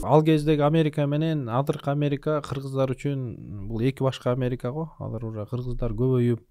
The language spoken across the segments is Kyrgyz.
Ал кездеги Америка менен азыркы Америка кыргыздар үчүн бул эки башка Америка го. Алар уже кыргыздар көбөйүп,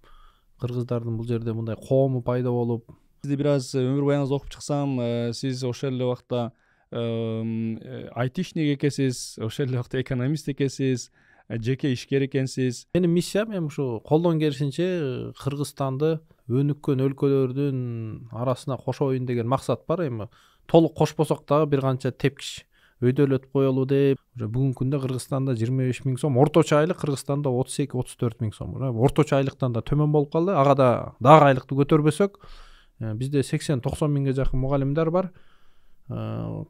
кыргыздардын бул жерде мындай коому пайда болуп. Сизди бир аз өмүр баяныңызды окуп чыксам, сиз ошол эле убакта айтишник экенсиз, ошол эле убакта экономист экенсиз, жеке ишкер экенсиз. Менин миссиям эми ушу колдон келишинче Кыргызстанды өнүккөн өлкөлөрдүн арасына кошоюн деген максат бар. Эми толук кошпосок дагы бир канча тепкич өйдөлөтүп коелу деп. Бүгүнкү күндө Кыргызстанда 25 000 сом, орточо айлык Кыргызстанда 32-34 000 сом. Орточо айлыктан да төмөн болуп калды. Ага да дагы айлыкты көтөрбөсөк, бизде 80-90 миңге жакын мугалимдер бар.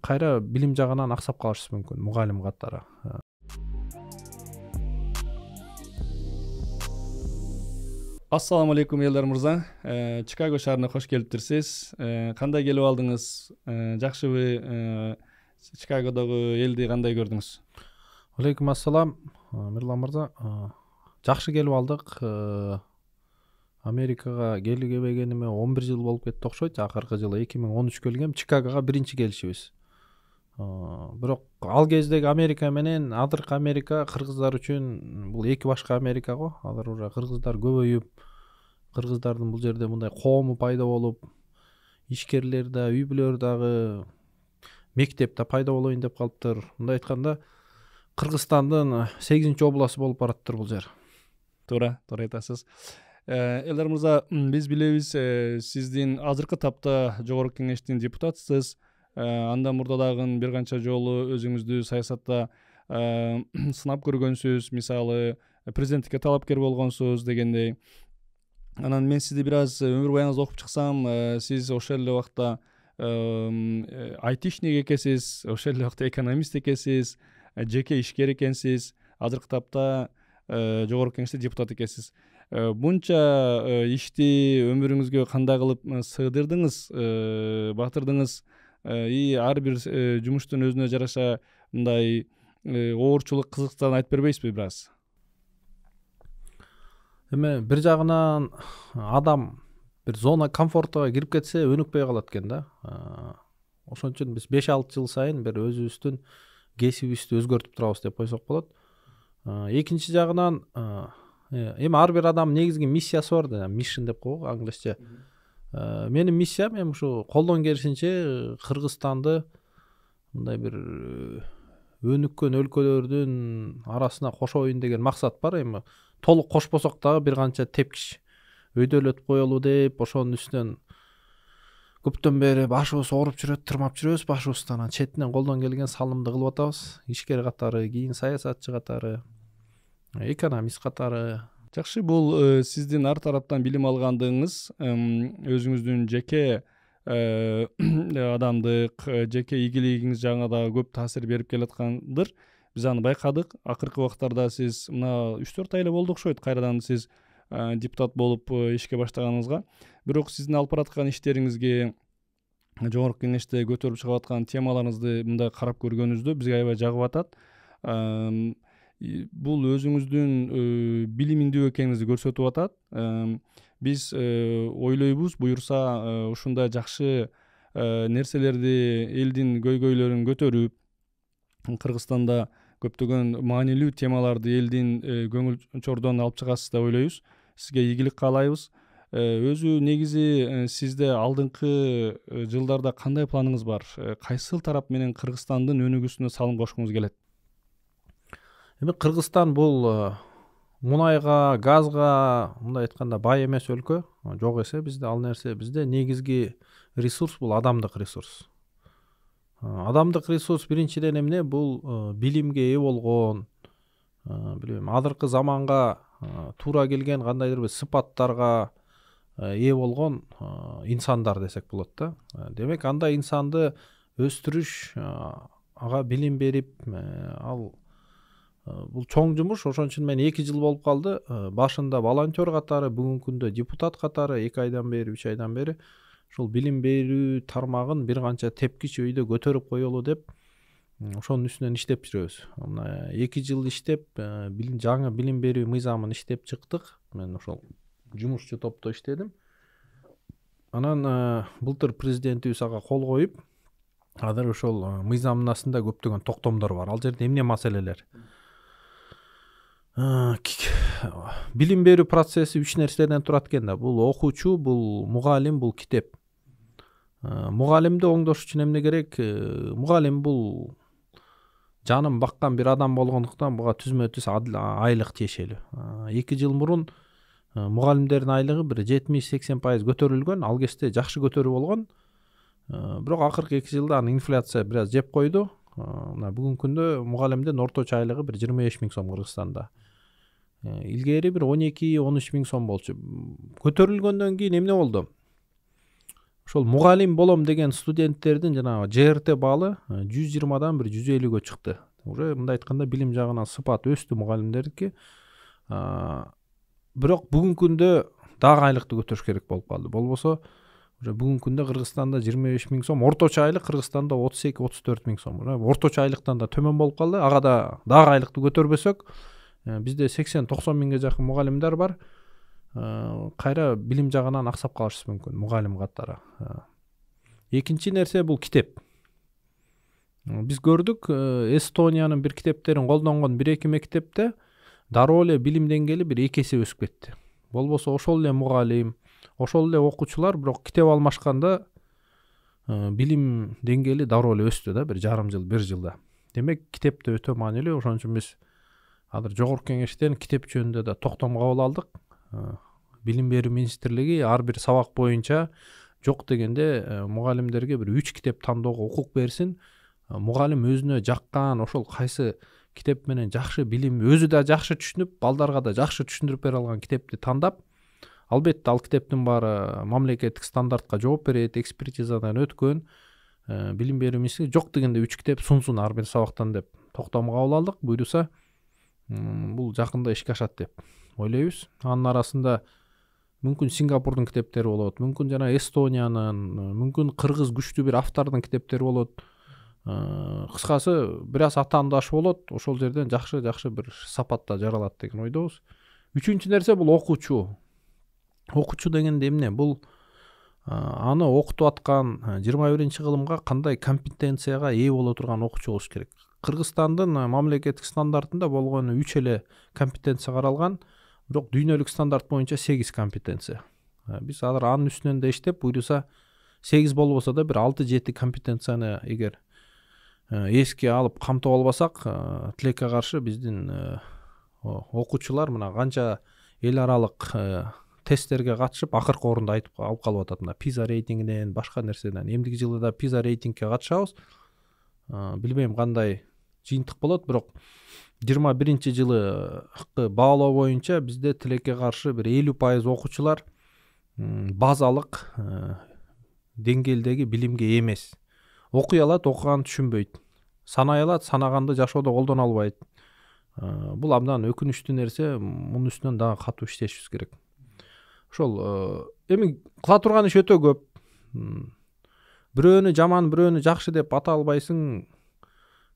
Кайра билим жагынан аксап калышыбыз мүмкүн мугалим катары. Ассаламу алейкум Элдар мырза. Чикаго шаарына кош келиптирсиз. Кандай келип алдыңыз? Жакшыбы? Чикагодогу элди кандай көрдүңүз? Алейкум ассалам, Мирлан мырза. Жакшы келип алдык. Америкага келгебегениме 11 жыл болуп кетти окшойт. Акыркы жылы 2013 келгем. Чикагога биринчи келишибиз. Бирок ал кездеги Америка менен азыркы Америка кыргыздар үчүн бул эки башка Америка го. Алар уже кыргыздар көбөйүп, кыргыздардын бул жерде мындай коому пайда болуп, ишкерлер да, үй бүлөлөр дагы, мектеп да пайда болоюн деп калыптыр. Мындай айтканда, Кыргызстандын 8-областы болуп бараттыр бул жер. Туура айтасыз. Элдар мырза, биз билебиз, сиздин азыркы тапта Жогорку Кеңештин депутатысыз. Андан мурда дагы бир канча жолу өзүңүздү саясатта сынап көргөнсүз, мисалы президенттикке талапкер болгонсуз дегендей. Анан мен сизди бир аз өмүр баяныңызды окуп чыксам, сиз ошол эле убакта айтишник экенсиз, ошол эле убакта экономист экенсиз, жеке ишкер экенсиз, азыркы тапта Жогорку Кеңеште депутат экенсиз. Бунча ишти өмүрүңүзгө кандай кылып сыйдырдыңыз, батырдыңыз? Ар бир жумуштун өзүнө жараша мындай оорчулук, кызыктыктарын айтып бербейсизби бир аз? Эми бир жагынан адам бир зона комфортуга кирип кетсе өнүкпөй калат экен да. Ошон үчүн биз 5-6 жыл сайын бир өзүбүздүн кесибибизди өзгөртүп турабыз деп койсок болот. Экинчи жагынан эми ар бир адам негизги миссиясы бар да, mission деп коебу англисче. Менин миссиям эми ушу колдон келишинче Кыргызстанды мындай бир өнүккөн өлкөлөрдүн арасына кошоюн деген максат бар. Эми толук кошпосок дагы бир канча тепкич өйдөлөтүп коелу деп, ошонун үстүнөн көптөн бери башыбыз ооруп жүрөт, тырмап жүрөбүз башыбыздан. Четинен колдон келген салымды кылып атабыз. Ишкер катары, кийин саясатчы катары, экономист катары. Жакшы, бул сиздин ар тараптан билим алгандыгыңыз өзүңүздүн жеке адамдык, жеке ийгилигиңиз жагына дагы көп таасир берип келаткандыр. Биз аны байкадык. Акыркы убактарда сиз мына 3-4 ай эле болду окшойт кайрадан сиз депутат болуп ишке баштаганыңызга. Бирок сиздин алып бараткан иштериңизге, Жогорку Кеңеште көтөрүп чыгып аткан темаларыңызды мындай карап көргөнүбүздө бизге аябай жагып атат. Бул өзүңүздүн билиминдүү экениңизди көрсөтүп атат. Биз ойлойбуз, буюрса ушундай жакшы нерселерди, элдин көйгөйлөрүн көтөрүп, Кыргызстанда көптөгөн маанилүү темаларды элдин көңүл чордон алып чыгасыз деп ойлойбуз. Сизге ийгилик каалайбыз. Өзү негизи сизде алдыңкы жылдарда кандай планыңыз бар? Кайсыл тарап менен Кыргызстандын өнүгүүсүнө салым кошкуңуз келет? Эми Кыргызстан бул мунайга, газга, мындай айтканда бай эмес өлкө. Жок эсе бизде ал нерсе. Бизде негизги ресурс бул адамдык ресурс. Адамдык ресурс биринчиден эмне? Бул билимге ээ болгон, билбейм, азыркы заманга туура келген кандайдыр бир сыпаттарга ээ болгон инсандар десек болот да. Демек, андай инсанды өстүрүш, ага билим берип, ал бул чоң жумуш. Ошон үчүн мен 2 жыл болуп калды. Башында волонтер катары, бүгүнкү күндө депутат катары 2 айдан бери, 3 айдан бери ушул билим берүү тармагын бир канча тепкич өйдө көтөрүп коелу деп ошонун үстүнөн иштеп жүрөбүз. Мына 2 жыл иштеп, жаңы билим берүү мыйзамын иштеп чыктык. Мен ошол жумушчу топто иштедим. анан былтыр президентибиз ага кол коюп, азыр ошол мыйзамнасында көптөгөн токтомдор бар. Ал жерде эмне маселелер? Билим берүү процесси 3 нерседен турат экен да. Бул окуучу, бул мугалим, бул китеп. Мугалимди оңдош үчүн эмне керек? Мугалим бул жанын баккан бир адам болгондуктан буга түзмө-түз айлык тиешелүү. 2 жыл мурун мугалимдердин айлыгы бир 70-80% көтөрүлгөн. Ал кезде жакшы көтөрүү болгон. Бирок акыркы 2 жылда анын инфляция бир аз жеп койду. Мына бүгүнкү күндө мугалимдин орточо айлыгы бир 25 000 сом Кыргызстанда. Илгери бир 12-13 000 сом болчу. Көтөрүлгөндөн кийин эмне болду? Ошол мугалим болом деген студенттердин жанагы ЖРТ баалы 120дан бир 150гө чыкты. Уже мындай айтканда билим жагынан сыпат өстү мугалимдердики. Бирок бүгүнкү күндө дагы айлыкты көтөрүш керек болуп калды. Болбосо уже бүгүнкү күндө Кыргызстанда 25 000 сом, орточо айлык Кыргызстанда 32-34 000 сом. Орточо айлыктан да төмөн болуп калды. Ага да дагы айлыкты көтөрбөсөк, бизде 80-90 миңге жакын мугалимдер бар. Кайра билим жагынан аксап калышы мүмкүн мугалим катары. Экинчи нерсе бул китеп. Биз көрдүк, Эстониянын бир китептерин колдонгон 1-2 мектепте дароо эле билим деңгээли бир 2 эсе өсүп кетти. Болбосо ошол эле мугалим, ошол эле окуучулар бирок китеп алмашканда билим деңгээли дароо эле өстү да, бир жарым жыл, 1 жылда. Демек, китеп да өтө маанилүү. Ошон үчүн биз азыр жогорку кеңештен китеп жөнүндө да токтом кабыл алдык. Билим берүү министрлиги ар бир сабак боюнча жок дегенде мугалимдерге бир 3 китеп тандоого укук берсин. Мугалим өзүнө жаккан ошол кайсы китеп менен жакшы билим, өзү да жакшы түшүнүп, балдарга да жакшы түшүндүрүп бере алган китепти тандап, албетте ал китептин баары мамлекеттик стандартка жооп берет, экспертизадан өткөн. Билим берүү министрлиги жок дегенде 3 китеп сунсун ар бир сабактан деп токтом кабыл алдык. Буйруса бул жакында ишке ашат деп ойлойбуз. Анын арасында мүмкүн Сингапурдун китептери болот, мүмкүн жана Эстониянын, мүмкүн кыргыз күчтүү бир автордун китептери болот. Кыскасы бир аз атаандаш болот. Ошол жерден жакшы бир сапатта жаралат деген ойдобуз. Үчүнчү нерсе бул окуучу. Окуучу дегенде эмне? Бул аны окутуп аткан 21-кылымга кандай компетенцияга ээ боло турган окуучу болуш керек. Кыргызстандын мамлекеттик стандартында болгону 3 эле компетенция каралган, бирок дүйнөлүк стандарт боюнча 8 компетенция. Биз азыр анын үстүнөн да иштеп, буйруса 8 болбосо да бир 6-7 компетенцияны эгер эске алып камтып албасак, тилекке каршы биздин окуучулар мына канча эл аралык тесттерге катышып акыркы орунду алып калып атат. Мына PISA рейтингинен, башка нерседен. Эмдиги жылы да PISA рейтингге катышабыз. Билбейм кандай жыйынтык болот, бирок 21-жылы баалоо боюнча бизде тилекке каршы бир 50% окуучулар базалык деңгээлдеги билимге ээ эмес. Окуй алат, окуганды түшүнбөйт. Санай алат, санаганды жашоодо колдоно албайт. Бул абдан өкүнүчтүү нерсе. Мунун үстүнөн дагы катуу иштешибиз керек. Ошол эми кыла турган иш өтө көп. Бирөөнү жаман, бирөөнү жакшы деп ата албайсың.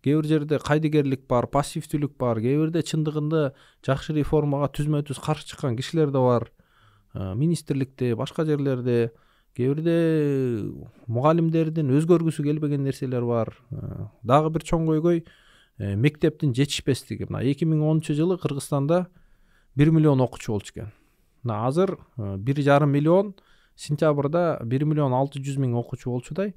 Кээ бир жерде кайдыгерлик бар, пассивдүүлүк бар. Кээ бирде чындыгында жакшы реформага түзмө-түз каршы чыккан кишилер да бар. Министрликте, башка жерлерде, кээ бирде мугалимдердин өзгөргүсү келбеген нерселер бар. Дагы бир чоң көйгөй мектептин жетишпестиги. Мына 2010-жылы Кыргызстанда 1 миллион окуучу болчу экен. Мына азыр 1,5 миллион, сентябрда 1 миллион 600 миң окуучу болчудай.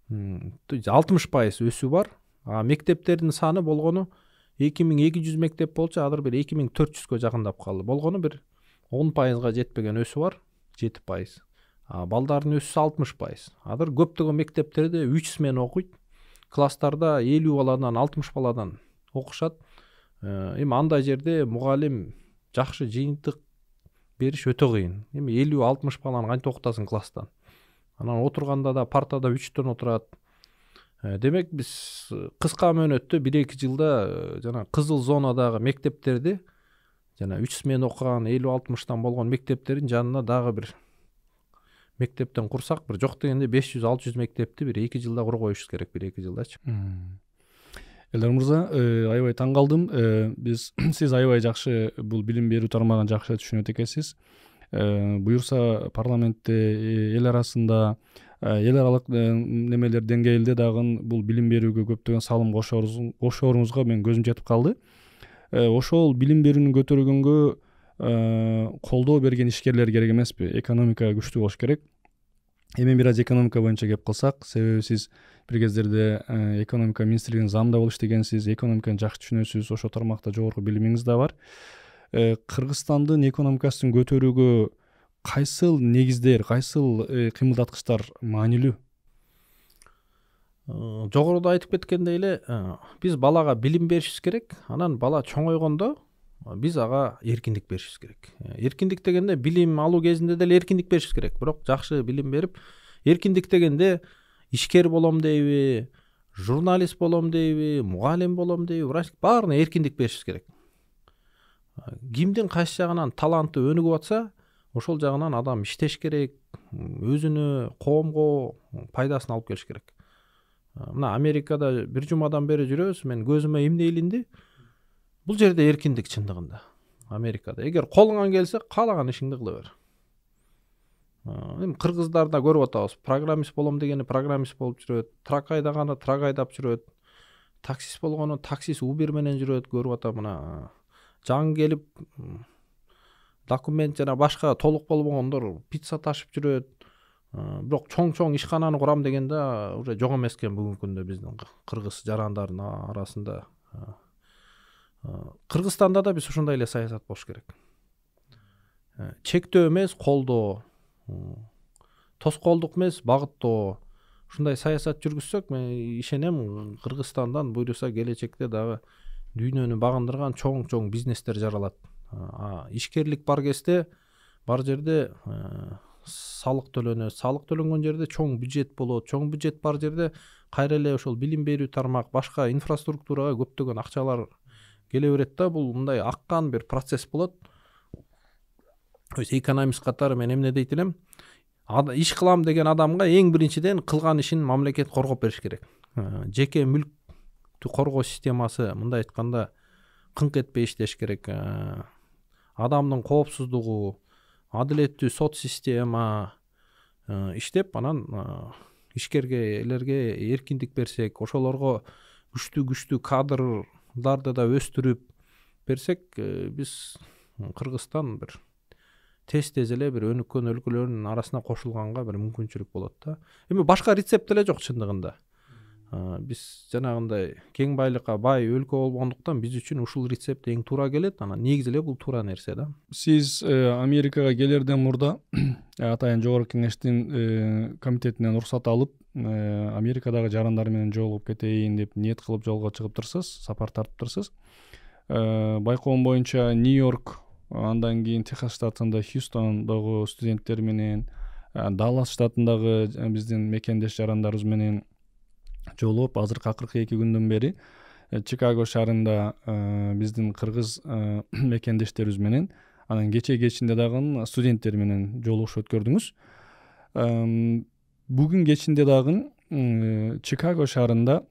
60% өсүү бар. Мектептердин саны болгону 2200 мектеп болчу, азыр бир 2400гө жакындап калды. Болгону бир 10%га жетпеген өсүү бар, 7%. Балдардын өсүүсү 60%. Азыр көптөгөн мектептерде 3 смена окуйт. Класстарда 50 баладан 60 баладан окушат. Эми андай жерде мугалим жакшы жыйынтык бериш өтө кыйын. Эми 50-60 баланы кантип окутасың класстан? Анан отурганда да партада 3төн отурат. Демек биз кыска мөөнөттө 1-2 жылда жана кызыл зонадагы мектептерди, жана 3 смена окуган 50-60тан болгон мектептердин жанына дагы бир мектептен курсак, бир жок дегенде 500-600 мектепти бир 2 жылда кура коюшубуз керек, 1-2 жылдачы. Элдар мырза, аябай таң калдым. Сиз аябай жакшы бул билим берүү тармагын жакшы түшүнөт экенсиз. буюрса парламентте эл арасында эл аралык немелер деңгээлде дагы бул билим берүүгө көптөгөн салым кошооруңузга менин көзүм жетип калды. Ошол билим берүүнү көтөргөнгө колдоо берген ишкерлер керек эмеспи? Экономика күчтүү болуш керек. Эми бир аз экономика боюнча кеп кылсак, себеби сиз бир кездерде экономика министрлигинин замында болуп иштегенсиз, экономиканы жакшы түшүнөсүз, ошол тармакта жогорку билимиңиз да бар. Кыргызстандын экономикасын көтөрүүгө кайсыл негиздер, кайсыл кыймылдаткычтар маанилүү? Жогоруда айтып кеткендей эле биз балага билим беришибиз керек. Анан бала чоңойгондо биз ага эркиндик беришибиз керек. Эркиндик дегенде билим алуу кезинде деле эркиндик беришибиз керек. Бирок жакшы билим берип, эркиндик дегенде ишкер болом дейби, журналист болом дейби, мугалим болом дейби, врач, баарына эркиндик беришибиз керек. Кимдин кайсы жагынан таланты өнүгүп атса, ошол жагынан адам иштеш керек, өзүнө, коомго пайдасын алып келиш керек. Мына Америкада бир жумадан бери жүрөбүз, мен көзүмө эмне илинди? Бул жерде эркиндик чындыгында. Америкада. Эгер колуңан келсе, каалаган ишиңди кыла бер. Эми кыргыздарда көрүп атабыз. Программист болом дегени программист болуп жүрөт, трак айдаганы трак айдап жүрөт, таксист болгону таксист Uber менен жүрөт, көрүп атам. Мына жаңы келип документ жана башка толук болбогондор пицца ташып жүрөт. Бирок чоң ишкананы курам дегенде уже жок эмес экен бүгүнкү күндө биздин кыргыз жарандардын арасында. Кыргызстанда да биз ушундай эле саясат болуш керек. Чектөө эмес, колдоо. Тоскоолдук эмес, багыттоо. Ушундай саясат жүргүзсөк, мен ишенем Кыргызстандан буйруса келечекте дагы дүйнөнү багындырган чоң бизнестер жаралат. Ишкерлик бар кезде, бар жерде салык төлөнөт. Салык төлөнгөн жерде чоң бюджет болот. Чоң бюджет бар жерде кайра эле ошол билим берүү тармак, башка инфраструктурага көптөгөн акчалар келе берет да, бул мындай аккан бир процесс болот. Экономист катары мен эмне дейт элем? Иш кылам деген адамга эң биринчиден кылган ишин мамлекет коргоп бериш керек. Жеке мүлктү коргоо системасы мындай айтканда кыңк этпей иштеш керек. Адамдын коопсуздугу, адилеттүү сот система иштеп, анан ишкерлерге эркиндик берсек, ошолорго күчтүү кадрларды да өстүрүп берсек, биз Кыргызстан бир тез эле бир өнүккөн өлкөлөрдүн арасына кошулганга бир мүмкүнчүлүк болот да. Эми башка рецепт эле жок чындыгында. Биз жанагындай кең байлыкка бай өлкө болгондуктан биз үчүн ушул рецепт эң туура келет. Анан негизи эле бул туура нерсе да. Сиз Америкага келерден мурда Атайын Жогорку Кеңештин комитетинен уруксат алып, Америкадагы жарандар менен жолугуп кетейин деп ниет кылып жолго чыгыптырсыз, сапар тартыптырсыз. Байкоом боюнча Нью-Йорк, андан кийин Техас штатында Хьюстондогу студенттер менен, Даллас штатындагы биздин мекендеш жарандарыбыз менен жолугуп, азыркы акыркы 2 күндөн бери Чикаго шаарында биздин кыргыз мекендештерибиз менен, анан кечинде дагы студенттер менен жолугуш өткөрдүңүз. Бүгүн кечинде дагы Чикаго шаарында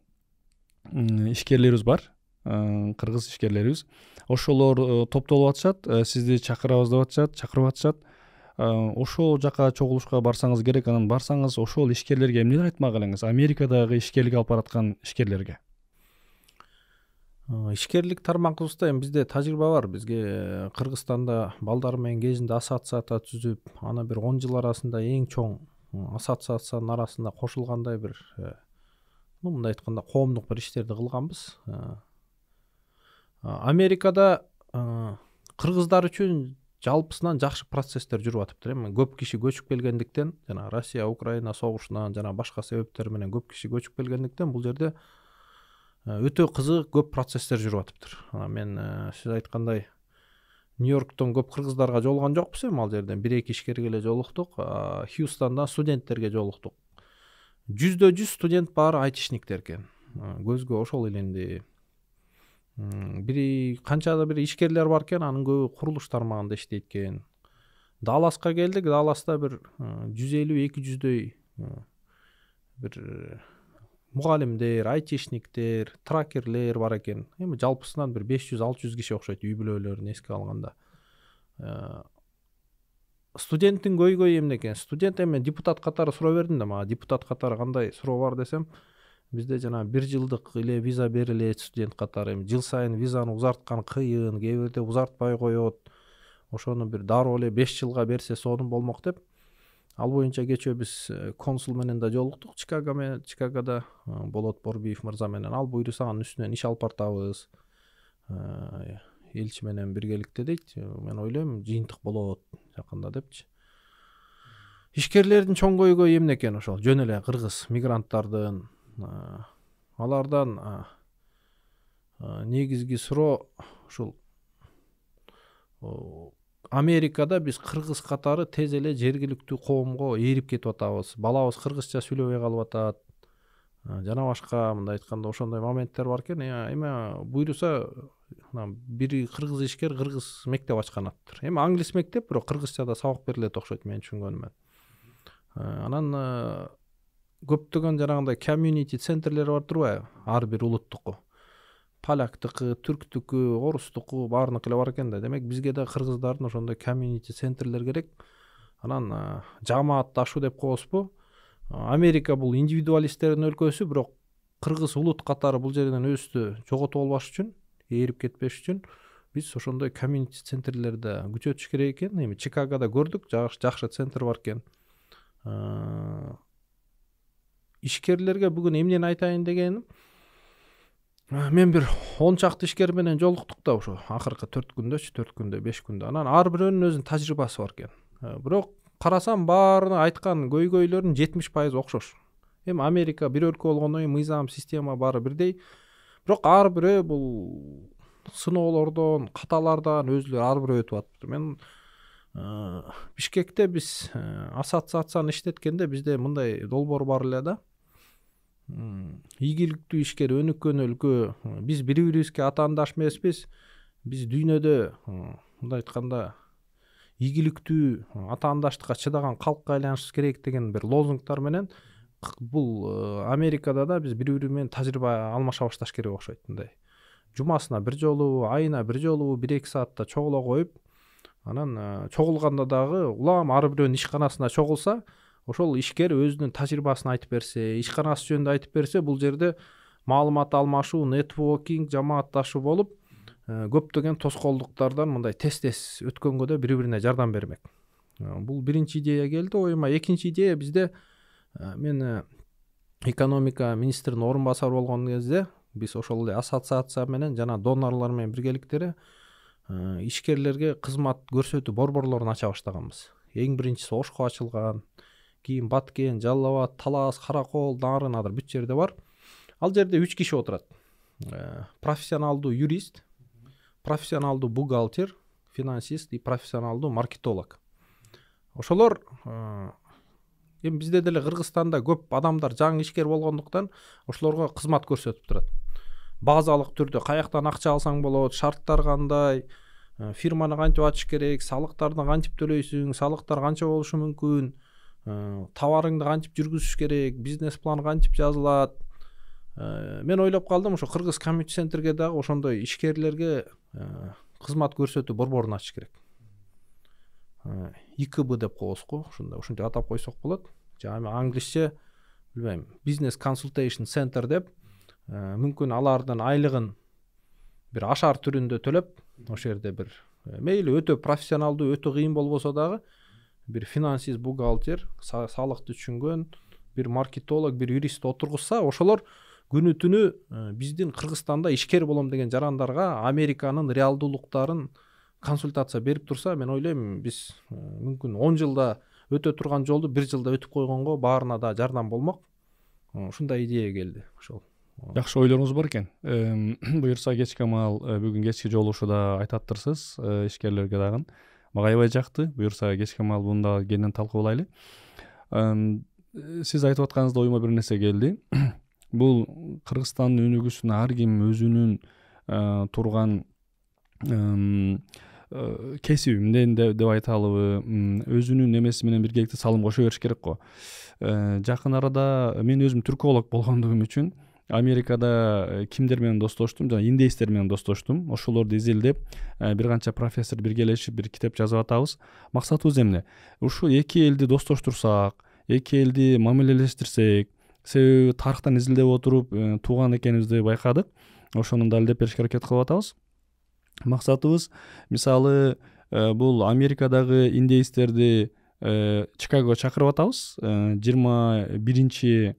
ишкерлерибиз бар, кыргыз ишкерлерибиз. Ошолор топтолуп атышат, сизди чакырабыз деп атышат, чакырып атышат. Ошол жака чогулушка барсаңыз керек. Анан барсаңыз ошол ишкерлерге эмнелер айтмак элеңиз? Америкадагы ишкерлик алып бараткан ишкерлерге. Ишкерлик тармагыбызда эми бизде тажрыйба бар. Бизге Кыргызстанда балдар менен кезинде ассоциация түзүп, аны бир 10 жыл арасында эң чоң ассоциациянын арасында кошулгандай бир мындай айтканда коомдук бир иштерди кылганбыз. Америкада кыргыздар үчүн жалпысынан жакшы процесстер жүрүп атыптыр. Эми көп киши көчүп келгендиктен, жана Россия Украина согушунан жана башка себептер менен көп киши көчүп келгендиктен бул жерде өтө кызык көп процесстер жүрүп атыптыр. Мен сиз айткандай Нью-Йорктон көп кыргыздарга жолуган жокпуз, эми ал жерден 1-2 ишкерге эле жолуктук. Хьюстондан студенттерге жолуктук. 100% студент баары айтишниктер экен. Көзгө ошол илинди. Канчада бир ишкерлер бар экен, анын көбү курулуш тармагында иштейт экен. Далласка келдик, Далласта бир 150-200дөй бир мугалимдер, айтишниктер, тракерлер бар экен. Эми жалпысынан бир 500-600 киши окшойт үй бүлөлөрүн эске алганда. студенттин көйгөйү эмне экен? Студент эми депутат катары суроо бердим да, мага депутат катары кандай суроо бар десем, бизде жана 1 жылдык эле виза берилет студент катары. Эми жыл сайын визаны узарткан кыйын, кээ бирде узартпай коет. Ошону бир дароо эле 5 жылга берсе сонун болмок деп. Ал боюнча кечээ биз консул менен да жолуктук Чикагода Болот Борбиев мырза менен. Ал буйруса анын үстүнөн иш алып бартабыз. Элчи менен биргеликте дейт. Мен ойлойм жыйынтык болот жакында депчи. Ишкерлердин чоң көйгөйү эмне экен ошол? Жөн эле кыргыз мигранттардын алардан негизги суроо ушул Америкада биз кыргыз катары тез эле жергиликтүү коомго ээрип кетип атабыз. Балабыз кыргызча сүйлөбөй калып атат. Жана башка мындай айтканда ошондой моменттер бар экен. Эми буйруса бир кыргыз ишкер кыргыз мектеп ачкан аттыр. Эми англис мектеп, бирок кыргызчада сабак берилет окшойт мен түшүнгөнүмө. Анан көптөгөн жанагындай community центрлер бар турбайбы? Ар бир улуттуку. Поляктыкы, түрктүкү, орустуку баарыныкы эле бар экен да. Демек бизге да кыргыздардын ошондой community центрлер керек. Анан жамаатташуу деп коебузбу? Америка бул индивидуалисттердин өлкөсү, бирок кыргыз улут катары бул жерден өзүстү жоготуп албаш үчүн, ээрип кетпеш үчүн биз ошондой community центрлерди күчөтүш керек экен. Эми Чикагода көрдүк, жакшы центр бар экен. Ишкерлерге бүгүн эмнени айтайын дегеним, мен бир 10 чакты ишкер менен жолуктук да ошо акыркы 4 күндө, 5 күндө. Анан ар бирөөнүн өзүнүн тажрыйбасы бар экен. Бирок карасам баарына айткан көйгөйлөрдүн 70% окшош. Эми Америка бир өлкө болгондон кийин мыйзам, система баары бирдей. Бирок ар бирөө бул сыноолордон, каталардан өзүлөрү ар бирөө өтүп атыптыр. Мен Бишкекте биз ассоциацияны иштеткенде бизде мындай долбоор бар эле да. Ийгиликтүү ишкер өнүккөн өлкө, биз бири-бирибизге атаандаш эмеспиз. Биз дүйнөдө мындай айтканда ийгиликтүү атаандаштыкка чыдаган калкка айланышыбыз керек деген бир лозунгтар менен бул Америкада да биз бири-бири менен тажрыйба алмаша башташ керек окшойт. Мындай жумасына бир жолу, айына бир жолу 1-2 саатта чогула коюп, анан чогулганда дагы улам ар бирөөнүн ишканасына чогулса, ошол ишкер өзүнүн тажрыйбасын айтып берсе, ишканасы жөнүндө айтып берсе, бул жерде маалымат алмашуу, нетворкинг, жамаатташуу болуп, көптөгөн тоскоолдуктардан мындай тез өткөнгө да бири-бирине жардам бермек. Бул биринчи идея келди оюма. Экинчи идея бизде, мен экономика министринин орун басары болгон кезде биз ошол эле ассоциация менен жана донорлор менен биргеликтери ишкерлерге кызмат көрсөтүү борборлорун ача баштаганбыз. Эң биринчиси Ошко ачылган, кийин Баткен, Жалал Абад, Талас, Каракол, Нарын адыр бүт жерде бар. Ал жерде 3 киши отурат. Профессионалдуу юрист, профессионалдуу бухгалтер, финансист и профессионалдуу маркетолог. Ошолор эми бизде деле Кыргызстанда көп адамдар жаңы ишкер болгондуктан ошолорго кызмат көрсөтүп турат. Базалык түрдө каяктан акча алсаң болот, шарттар кандай, фирманы кантип ачыш керек, салыктарды кантип төлөйсүң, салыктар канча болушу мүмкүн, товарыңды кантип жүргүзүш керек, бизнес план кантип жазылат. Мен ойлоп калдым, ошо Кыргыз комьюнити центрге дагы ошондой ишкерлерге кызмат көрсөтүү борборун ачыш керек. ИКБ деп коебузго, ошондой атап койсок болот. Жана англисче билбейм, Business Consultation Center деп, мүмкүн алардын айлыгын бир ашар түрүндө төлөп, ошол жерде бир мейли өтө профессионалдуу, өтө кыйын болбосо дагы бир финансист, бухгалтер, салыкты түшүнгөн бир маркетолог, бир юрист отургузса, ошолор күнү түнү биздин Кыргызстанда ишкер болом деген жарандарга Американын реалдуулуктарын консультация берип турса, мен ойлойм, биз мүмкүн 10 жылда өтө турган жолду 1 жылда өтүп койгонго баарына да жардам болмок. Ушундай идея келди. Ошол. Жакшы ойлоруңуз бар экен. Буюрса кечки маал бүгүн кечки жолугушууда айтаттырсыз ишкерлерге дагы. Мага аябай жакты. Буюрса кечки маал буну да кенен талкуулайлы. Сиз айтып атканыңызда оюма бир нерсе келди. Бул Кыргызстандын өнүгүүсүнө ар ким өзүнүн турган кесибимден деп айталыбы, өзүнүн эмеси менен биргеликте салым кошо бериш керек го. Жакын арада мен өзүм түрколог болгондугум үчүн Америкада кимдер менен достоштум, жана индеистер менен достоштум. Ошолорду изилдеп бир канча профессор биргелешип бир китеп жазып атабыз. Максатыбыз эмне? Ушу эки элди достоштурсак, эки элди мамилелештирсек, себеби тарыхтан изилдеп отуруп тууган экенибизди байкадык. Ошону далилдеп беришке аракет кылып атабыз. Максатыбыз мисалы бул Америкадагы индеистерди Чикагого чакырып атабыз. 21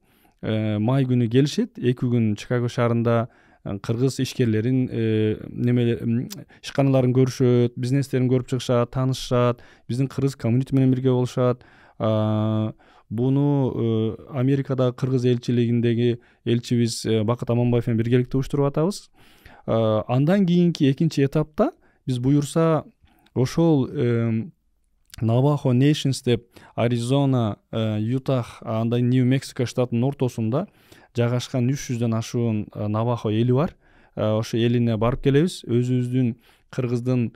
май күнү келишет. 2 күн Чикаго шаарында кыргыз ишкерлерин ишканаларын көрүшөт, бизнестерин көрүп чыгышат, таанышышат, биздин кыргыз комьюнити менен бирге болушат. Буну Америкадагы кыргыз элчилигиндеги элчибиз Бакыт Аманбаев менен биргеликте уюштуруп атабыз. Андан кийинки экинчи этапта биз буюрса ошол Navajo Nations деп Аризона, Ютах, андай Нью-Мексико штатынын ортосунда жайгашкан 300дөн ашуун Navajo эли бар. Ошо элине барып келебиз. Өзүбүздүн кыргыздын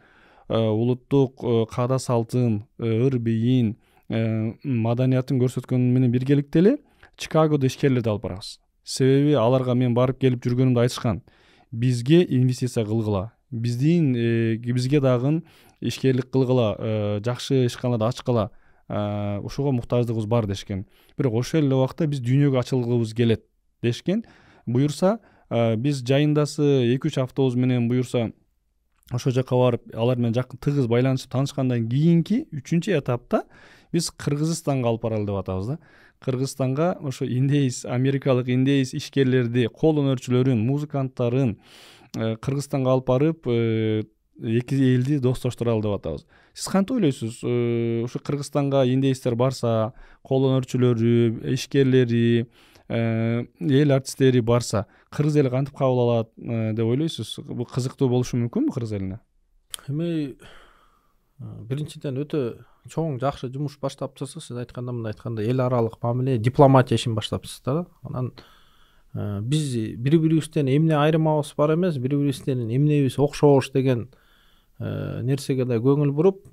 улуттук каада салтын, ыр бийин, маданиятын көрсөткөн менен биргеликте эле Чикагодо ишкерлерди алып барабыз. Себеби аларга мен барып келип жүргөнүмдү айтышкан. Бизге инвестиция кылгыла. Бизге дагы ишкерлик кылгыла, жакшы ишканаларды ачкыла, ушуга муктаждыгыбыз бар дешкен. Бирок ошол эле убакта биз дүйнөгө ачылгыбыз келет дешкен. Буюрса биз жайындасы 2-3 автобус менен буюрса ошол жака барып, алар менен жакын тыгыз байланышып таанышкандан кийинки 3-чү этапта биз Кыргызстанга алып баралы деп атабыз да. Кыргызстанга ошо индеис, америкалык индеис ишкерлерди, кол өнөрчүлөрүн, музыканттарын Кыргызстанга алып барып, эки элди достоштуралы деп атабыз. Сиз кантип ойлойсуз? Ушу Кыргызстанга индеистер барса, кол өнөрчүлөрү, ишкерлери, эл артисттери барса, кыргыз эли кантип кабыл алат деп ойлойсуз? Бул кызыктуу болушу мүмкүнбү кыргыз элине? Эми биринчиден өтө чоң жакшы жумуш баштаптырсыз. Сиз айткандай эл аралык мамиле, дипломатия ишин баштаптырсыз да. Анан биз бири-бирибизден эмне айырмабыз бар эмес, бири-бирибизден эмнебиз окшош деген нерсеге да көңүл буруп,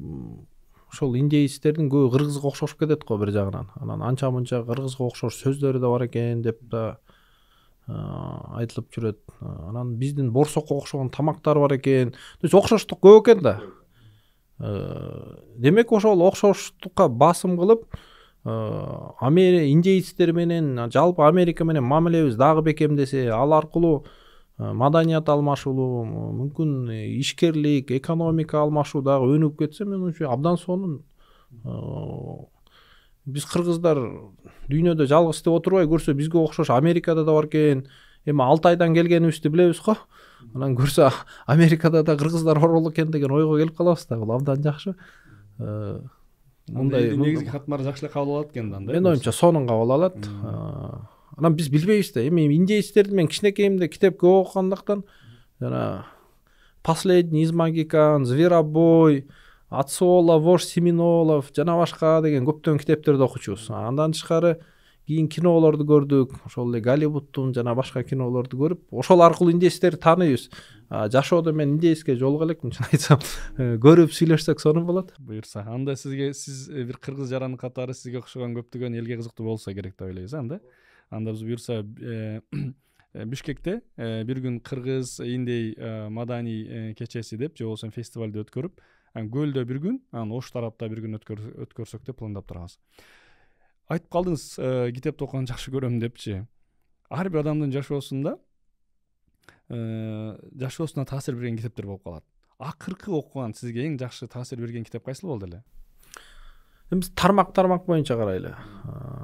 ошол индеистердин көбү кыргызга окшошуп кетет го бир жагынан. Анан анча-мынча кыргызга окшош сөздөрү да бар экен деп да айтылып жүрөт. Анан биздин борсокко окшогон тамактар бар экен. То есть окшоштук көп экен да. Демек ошол окшоштукка басым кылып, индеистер менен жалпы Америка менен мамилебиз дагы бекемдесе, ал аркылуу маданият алмашуулуу, мүмкүн ишкерлик, экономика алмашуу дагы өнүгүп кетсе, мен ушу абдан сонун. Биз кыргыздар дүйнөдө жалгыз деп отурбай көрсө, бизге окшош Америкада да бар экен. Эми Алтайдан келгенибизди билебиз го. Анан көрсө Америкада да кыргыздар бар экен деген ойго келип калабыз да. Бул абдан жакшы. Мындай негизги катмары жакшы эле кабыл алат экен да. Мен оюмча сонун кабыл алат. Анан биз билбейбиз да. Эми индеистерди мен кичинекейимде китеп көп окугандыктан, жана Последний из магикан, Зверобой, Ацола, Вождь Семинолов жана башка деген көптөгөн китептерди окучубуз. Андан тышкары кийин кинолорду көрдүк. Ошол эле Голливудтун жана башка кинолорду көрүп, ошол аркылуу индеистерди тааныйбыз. Жашоодо мен индеиске жолуга элекмин, чын айтсам. Көрүп сүйлөшсөк сонун болот. Буюрса, анда сиз бир кыргыз жараны катары сизге окшогон көптөгөн элге кызыктуу болсо керек деп ойлойбуз анда. Анда биз буюрса Бишкекте бир күн кыргыз индей маданий кечеси деп, же болбосо фестивалды өткөрүп, көлдө бир күн, анан Ош тарапта бир күн өткөрсөк деп пландап турабыз. Айтып калдыңыз, китепти окуганды жакшы көрөм депчи. Ар бир адамдын жашоосуна таасир берген китептер болуп калат. Акыркы окуган сизге эң жакшы таасир берген китеп кайсыл болду эле? Биз тармак боюнча карайлы.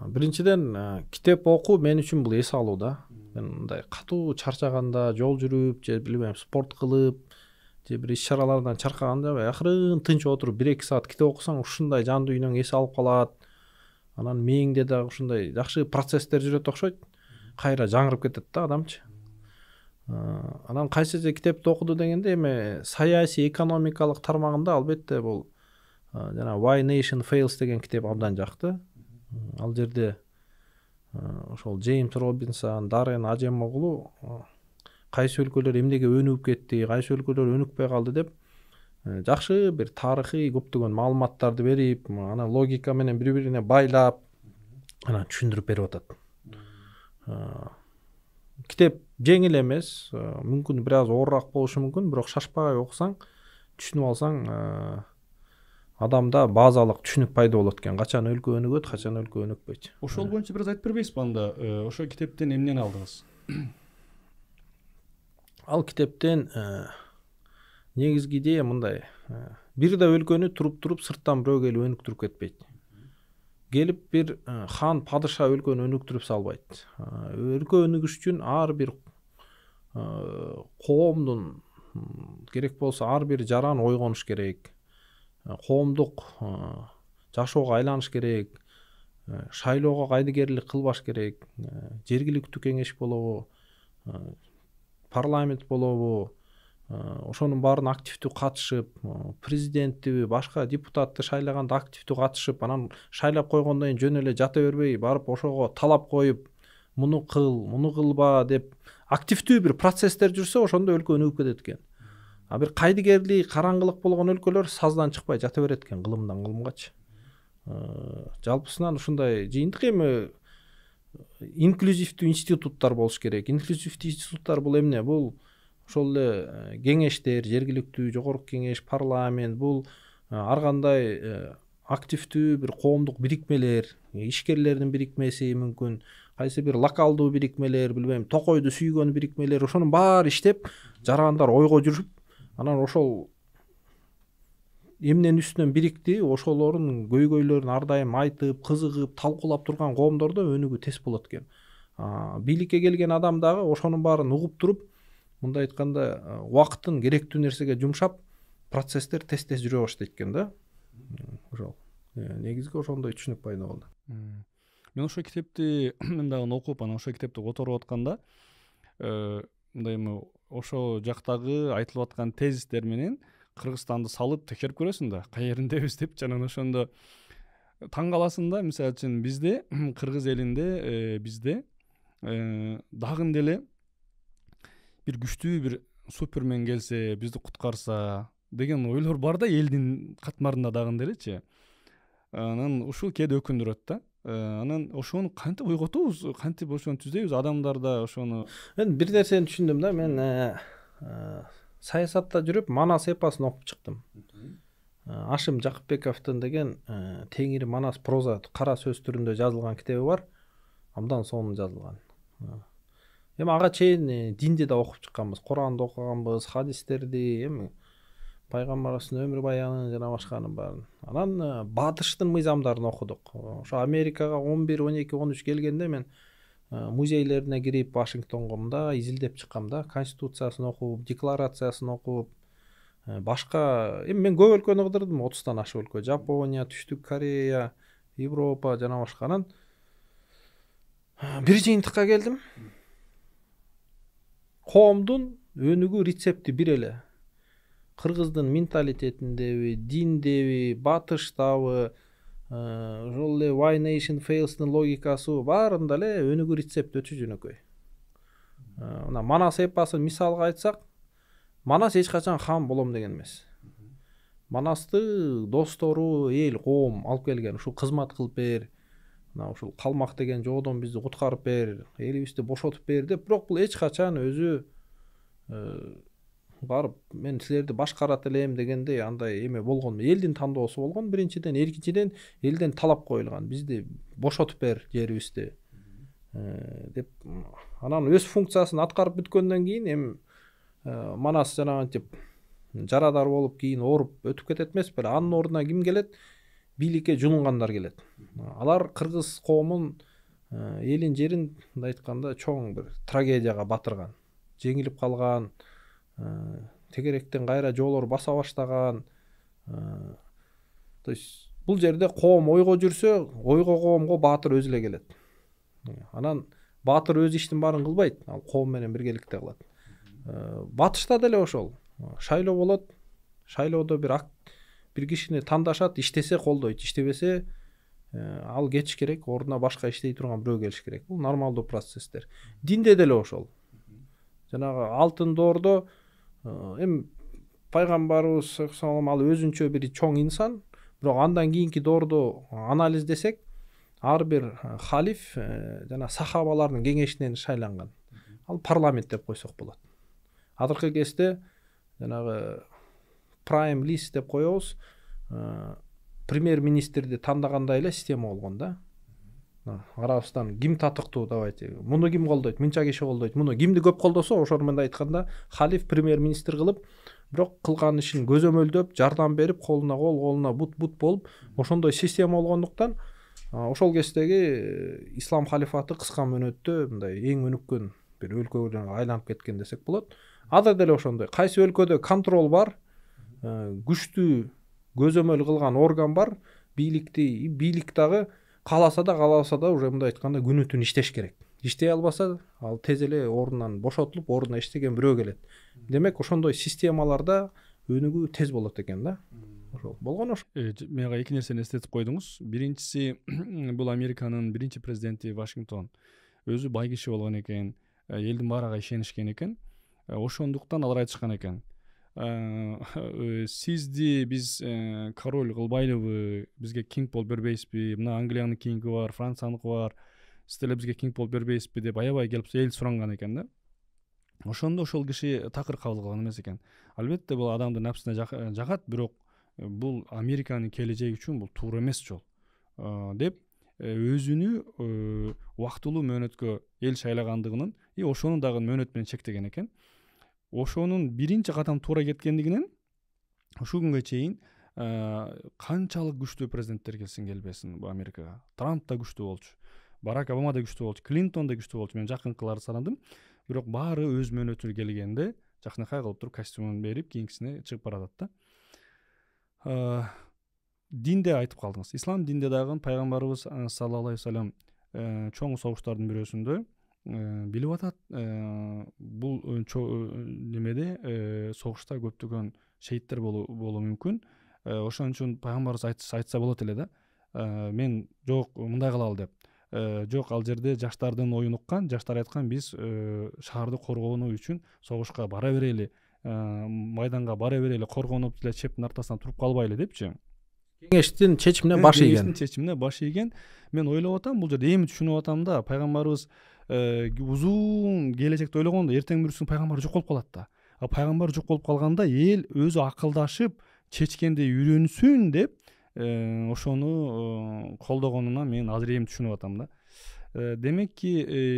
Биринчиден китеп окуу мен үчүн бул эс алуу да. Мен мындай катуу чарчаганда, жол жүрүп, же билбейм, спорт кылып, же бир иш-чаралардан чаркаганда акырын тынч отуруп 1-2 саат китеп окусаң, ушундай жан дүйнөң эс алып калат. Анан мээңде дагы ушундай жакшы процесстер жүрөт окшойт. Кайра жаңырып кетет да адамчы. Анан кайсы китепти окуду дегенде, эми саясий, экономикалык тармагында албетте бул жана Why Nation Fails деген китеп абдан жакты. Ал жерде ошол Джеймс Робинсон, Даррен Ажемоглу кайсы өлкөлөр эмнеге өнүгүп кетти, кайсы өлкөлөр өнүкпөй калды деп жакшы бир тарыхый көптөгөн маалыматтарды берип, анан логика менен бири-бирине байлап, анан түшүндүрүп берип атат. китеп жеңил эмес, мүмкүн бир аз оорураак болушу мүмкүн, бирок шашпагай окусаң, түшүнүп алсаң, адамда базалык түшүнүк пайда болот экен. Качан өлкө өнүгөт, качан өлкө өнүкпөйт. Ошол боюнча бир аз айтып бербейсизби анда? Ошол китептен эмнени алдыңыз? Ал китептен негизги идея мындай. Бир да өлкөнү туруп сырттан бирөө келип өнүктүрүп кетпейт. Келип бир хан, падыша өлкөнү өнүктүрүп салбайт. Өлкө өнүгүш үчүн ар бир коомдун керек болсо ар бир жаран ойгонуш керек. Коомдук жашоого айланыш керек. Шайлоого кайдыгерлик кылбаш керек. Жергиликтүү кеңеш болобу, парламент болобу, ошонун баарына активдүү катышып, президентти, башка депутатты шайлаганда активдүү катышып, анан шайлап койгондон кийин жөн эле жата бербей, барып ошого талап коюп, муну кыл, муну кылба деп активдүү бир процесстер жүрсө, ошондо өлкө өнүгүп кетет экен. А бир кайдыгерлик, караңгылык болгон өлкөлөр саздан чыкпай жата берет экен, кылымдан кылымгачы. Жалпысынан ушундай жыйынтык эми инклюзивдүү институттар болуш керек. Инклюзивдүү институттар бул эмне? Бул ошол эле кеңештер, жергиликтүү жогорку кеңеш, парламент, бул ар кандай активдүү бир коомдук бирикмелер, ишкерлердин бирикмеси мүмкүн, кайсы бир локалдуу бирикмелер, билбейм, токойду сүйгөн бирикмелер, ошонун баары иштеп, жарандар ойго жүрүп, анан ошол эмненин үстүнөн бирикти, ошолордун көйгөйлөрүн ар дайым айтып, кызыгып, талкуулап турган коомдордо өнүгүү тез болот экен. Бийликке келген адам дагы ошонун баарын угуп туруп, мындай айтканда, убакытын керектүү нерсеге жумшап, процесстер тез жүрө баштайт экен да. Ошол. Негизги ошондой түшүнүк пайда болду. Мен ошол китепти мен дагы окуп, анан ошол китепти которуп атканда, мындай эми ошол жактагы айтылып аткан тезистер менен Кыргызстанды салып текшерип көрөсүң да, кай жериндебиз деп, жана ошондо таң каласың да, мисалы үчүн бизде, кыргыз элинде, бизде дагы деле бир күчтүү бир супермен келсе, бизди куткарса деген ойлор бар да элдин катмарында дагы делечи. Анан ушул кээде өкүндүрөт да. Анан ошону кантип ойготобуз, кантип ошону түзөйбүз, адамдарда ошону. Мен бир нерсени түшүндүм да, мен саясатта жүрүп Манас эпосун окуп чыктым. Ашим Жакыпбековдун деген Теңири Манас проза кара сөз түрүндө жазылган китеби бар. Абдан сонун жазылган. Эми ага чейин динди да окуп чыкканбыз, Куранды окуганбыз, хадистерди, эми пайгамбарыбыздын өмүр баянын жана башканын баарын. Анан Батыштын мыйзамдарын окудук. Ошо Америкага 11, 12, 13 келгенде мен музейлерине кирип Вашингтонго мындай изилдеп чыккам да, конституциясын окуп, декларациясын окуп, башка эми мен көп өлкөнү кыдырдым, 30тан ашык өлкө, Жапония, Түштүк Корея, Европа жана башканын. Бир жыйынтыкка келдим. Коомдун өнүгүү рецепти бир эле. Кыргыздын менталитетиндеби, диндеби, батыштабы, ошол эле Why Nation Fails'дын логикасы баарында эле өнүгүү рецепт өтө жөнөкөй. Мына Манас эпосын мисалга айтсак, Манас эч качан хан болом деген эмес. Манасты достору, эл, коом алып келген, ушул кызмат кылып бер, мына ушул калмак деген жоодон бизди куткарып бер, элибизди бошотуп бер деп, бирок бул эч качан өзү барып мен силерди башкарат элем дегендей андай эме болгон. Элдин тандоосу болгон биринчиден, экинчиден элден талап коюлган. Бизди бошотуп бер жерибизди деп. Анан өз функциясын аткарып бүткөндөн кийин эми Манас жанагынтип жарадар болуп кийин ооруп өтүп кетет эмес беле. Анын ордуна ким келет? Бийликке жулунгандар келет. Алар кыргыз коомун элин жерин мындай айтканда чоң бир трагедияга батырган. Жеңилип калган, тегеректен кайра жоолор баса баштаган. То есть бул жерде коом ойго жүрсө, ойго коомго баатыр өзү эле келет. Анан баатыр өз иштин баарын кылбайт, ал коом менен биргеликте кылат. Батышта деле ошол. Шайлоо болот. Шайлоодо бир кишини тандашат, иштесе колдойт, иштебесе ал кетиш керек, ордуна башка иштей турган бирөө келиш керек. Бул нормалдуу процесстер. Динде деле ошол. Жанагы алтын доордо эми пайгамбарыбыз ал өзүнчө бир чоң инсан, бирок андан кийинки доордо анализдесек, ар бир халиф жана сахабалардын кеңешинен шайланган. ал парламент деп койсок болот. Азыркы кезде жанагы prime list деп коебуз, премьер министрди тандагандай эле система болгон да. Арабистан ким татыктуу, давайте муну ким колдойт, мынча киши колдойт, муну кимди көп колдосо ошол менен айтканда халиф премьер министр кылып, бирок кылган ишин көзөмөлдөп, жардам берип, колуна кол, колуна бут болуп, ошондой система болгондуктан ошол кездеги ислам халифаты кыска мөөнөттө мындай эң өнүккөн бир өлкөгө айланып кеткен десек болот. Азыр деле ошондой. Кайсы өлкөдө контрол бар, күчтүү көзөмөл кылган орган бар, бийлик дагы кааласа да уже мындай айтканда күнү түн иштеш керек. Иштей албаса, ал тез эле ордунан бошотулуп, ордуна иштеген бирөө келет. Демек, ошондой системаларда өнүгүү тез болот экен да. Ошол болгон ошо. Мага эки нерсени эстетип койдуңуз. Биринчиси, бул Американын биринчи президенти Вашингтон өзү бай киши болгон экен, элдин баары ага ишенишкен экен. Ошондуктан алар айтышкан экен. Сизди биз король кылбайлыбы, бизге кинг болуп бербейсизби? Мына Англиянын кинги бар, Францияныкы бар. Сиз деле бизге кинг болуп бербейсизби деп аябай келип эл суранган экен да. Ошондо ошол киши такыр кабыл кылган эмес экен. Албетте бул адамдын напсына жагат, бирок бул Американын келечеги үчүн бул туура эмес жол деп өзүнү убактылуу мөөнөткө эл шайлагандыгынын ошонун дагы мөөнөт менен чектеген экен. Ошонун биринчи кадам туура кеткендигинен ушул күнгө чейин канчалык күчтүү президенттер келсин келбесин бул Америкага. Трамп да күчтүү болчу, Барак Обама да күчтүү болчу, Клинтон да күчтүү болчу. Мен жакынкыларды санадым. Бирок баары өз мөөнөтүнө келгенде жакынакай кылып туруп костюмун берип кийинкисине чыгып баратат да. Динде айтып калдыңыз. Ислам динде дагы пайгамбарыбыз саллаллаху алейхи вассалам чоң согуштардын бирөөсүндө билип атат, бул немеде согушта көптөгөн шейиттер болуу мүмкүн. Ошон үчүн пайгамбарыбыз айтса болот эле да. Мен жок мындай кылалы деп. Жок, ал жерде жаштардын оюн уккан, жаштар айткан, биз шаарды коргонуу үчүн согушка бара берели, майданга бара берели, коргонуп деле чептин артасынан туруп калбайлы депчи. Кеңештин чечимине баш ийген. Кеңештин чечимине баш ийген. Мен ойлоп атам, бул жерде эми түшүнүп атам да, пайгамбарыбыз узун келечекти ойлогондо эртең бүрсүң пайгамбар жок болуп калат да. А пайгамбар жок болуп калганда эл өзү акылдашып чечкенде үйрөнсүн деп ошону колдогонуна мен азыр эми түшүнүп атам да. Демек ки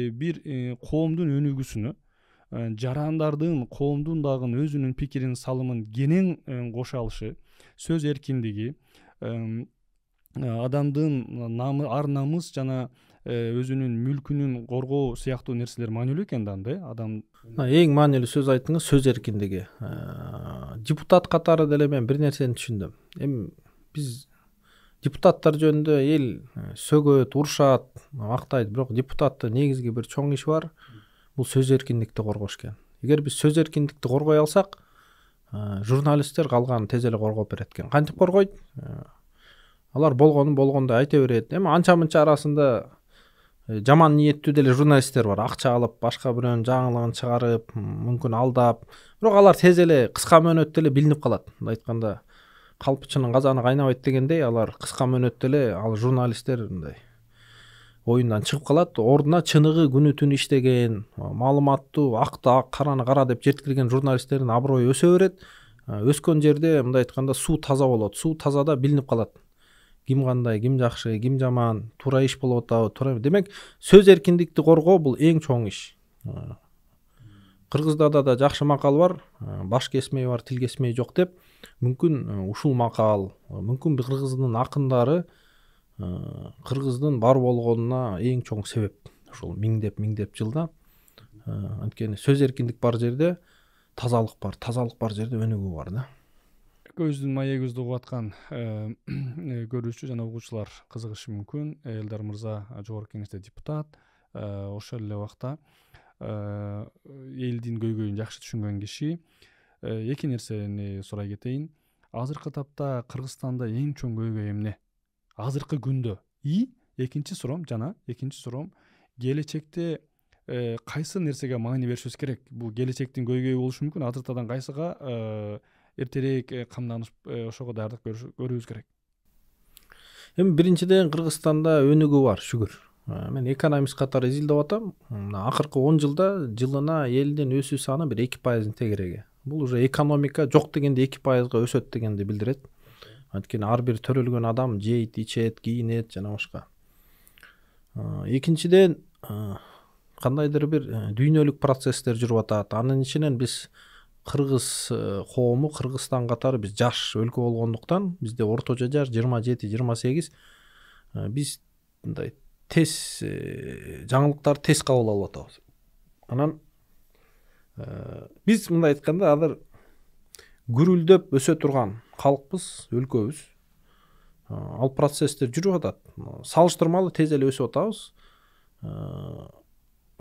бир коомдун өнүгүүсүнө жарандардын, коомдун дагы өзүнүн пикирин, салымын кенен кошо алышы, сөз эркиндиги, адамдын ар намыс жана өзүнүн мүлкүнүн коргоо сыяктуу нерселер маанилүү экен да анда. Адам эң маанилүү сөз айттыңыз, сөз эркиндиги. Депутат катары деле мен бир нерсени түшүндүм. Эми биз депутаттар жөнүндө эл сөгөт, урушат, мактайт, бирок депутаттын негизги бир чоң иши бар. Бул сөз эркиндикти коргош экен. Эгер биз сөз эркиндикти коргой алсак, журналисттер калганын тез эле коргоп берет экен. Кантип коргойт? Алар болгондой айта берет. Эми анча-мынча арасында жаман ниеттүү деле журналисттер бар. Акча алып, башка бирөөнүн жаңылыгын чыгарып, мүмкүн алдап. Бирок алар тез эле кыска мөөнөттө эле билинип калат. Мындай айтканда, калпчынын казаны кайнабайт дегендей, алар кыска мөөнөттө эле ал журналисттер мындай оюндан чыгып калат. Ордуна чыныгы күнү түн иштеген, маалыматтуу, акты ак, караны кара деп жеткирген журналисттердин аброю өсө берет. Өскөн жерде мындай айтканда суу таза болот. Суу тазада билинип калат. Ким кандай, ким жакшы, ким жаман, туура иш болуп атабы, туура. Демек, сөз эркиндикти коргоо бул эң чоң иш. Кыргызда да жакшы макал бар, баш кесмей бар, тил кесмей жок деп. Мүмкүн ушул макал, мүмкүн кыргыздын акындары кыргыздын бар болгонуна эң чоң себеп. Ушул миңдеп жылда. Анткени сөз эркиндик бар жерде тазалык бар, тазалык бар жерде өнүгүү бар да. Көздүн маегибизди угуп аткан көрүүчү жана угуучулар кызыгышы мүмкүн. Элдар мырза жогорку кеңеште депутат, ошол эле убакта элдин көйгөйүн жакшы түшүнгөн киши. Эки нерсени сурай кетейин. Азыркы тапта Кыргызстанда эң чоң көйгөй эмне? Азыркы күндө. Экинчи суром келечекте кайсы нерсеге маани беришибиз керек? Бул келечектин көйгөйү болушу мүмкүн. Азыртадан кайсыга эртерээк камданышып ошого даярдык көрүүбүз керек? Эми биринчиден Кыргызстанда өнүгүү бар, шүгүр. Мен экономист катары изилдеп атам. Акыркы 10 жылда жылына элдин өсүү саны бир 2%-ын тегереги. Бул уже экономика жок дегенде 2%га өсөт дегенди билдирет. Анткени ар бир төрөлгөн адам жейт, ичет, кийинет жана башка. Экинчиден, кандайдыр бир дүйнөлүк процесстер жүрүп атат. Анын ичинен биз кыргыз коому, Кыргызстан катары биз жаш өлкө болгондуктан, бизде орточо жаш 27-28, биз мындай тез жаңылыктарды тез кабыл алып атабыз. Анан биз мындай айтканда азыр гүрүлдөп өсө турган калкпыз, өлкөбүз. Ал процесстер жүрүп атат. Салыштырмалуу тез эле өсүп атабыз.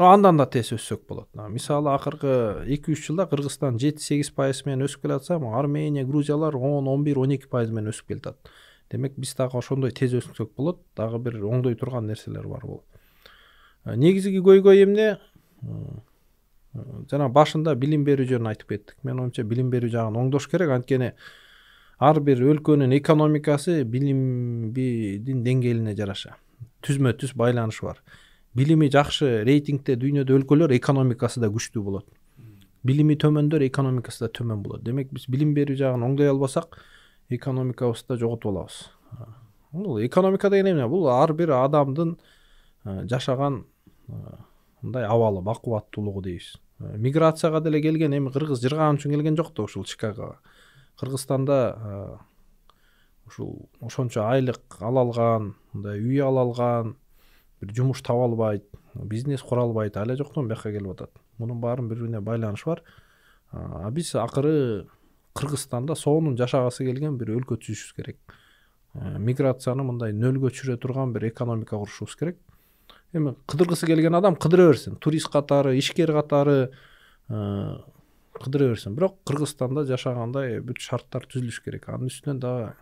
Андан да тез өссөк болот. Мисалы акыркы 2-3 жылда Кыргызстан 7-8% менен өсүп келатса, Армения, Грузиялар 10, 11, 12% менен өсүп келатат. Демек биз дагы ошондой тез өссөк болот. Дагы бир оңдой турган нерселер бар бул. Негизги көйгөй эмне? Жана башында билим берүү жөнүн айтып кеттик. Мен оюмча билим берүү жагын оңдош керек, анткени ар бир өлкөнүн экономикасы билимдин деңгээлине жараша түзмө түз байланышы бар. Билими жакшы рейтингде дүйнөдө өлкөлөр экономикасы да күчтүү болот. Билими төмөндөр экономикасы да төмөн болот. Демек биз билим берүү жагын оңдой албасак, экономикабызды да жоготуп алабыз. Бул экономика деген эмне? Бул ар бир адамдын жашаган мындай абалы, бакубаттуулугу дейбиз. Миграцияга деле келген, эми кыргыз жырган үчүн келген жок да ушул Чикагого. Кыргызстанда ушул ошончо айлык ала алган, мындай үй ала алган, бир жумуш таба албайт, бизнес кура албайт, эле жоктон бияка келип атат. Мунун баарын бири-бирине байланышы бар. Биз акыры Кыргызстанда сонун жашагысы келген бир өлкө түзүшүбүз керек. Миграцияны мындай нөлгө түшүрө турган бир экономика курушубуз керек. Эми кыдыргысы келген адам кыдыра берсин, турист катары, ишкер катары кыдыра берсин. Бирок Кыргызстанда жашагандай бүт шарттар түзүлүш керек. Анын үстүнөн дагы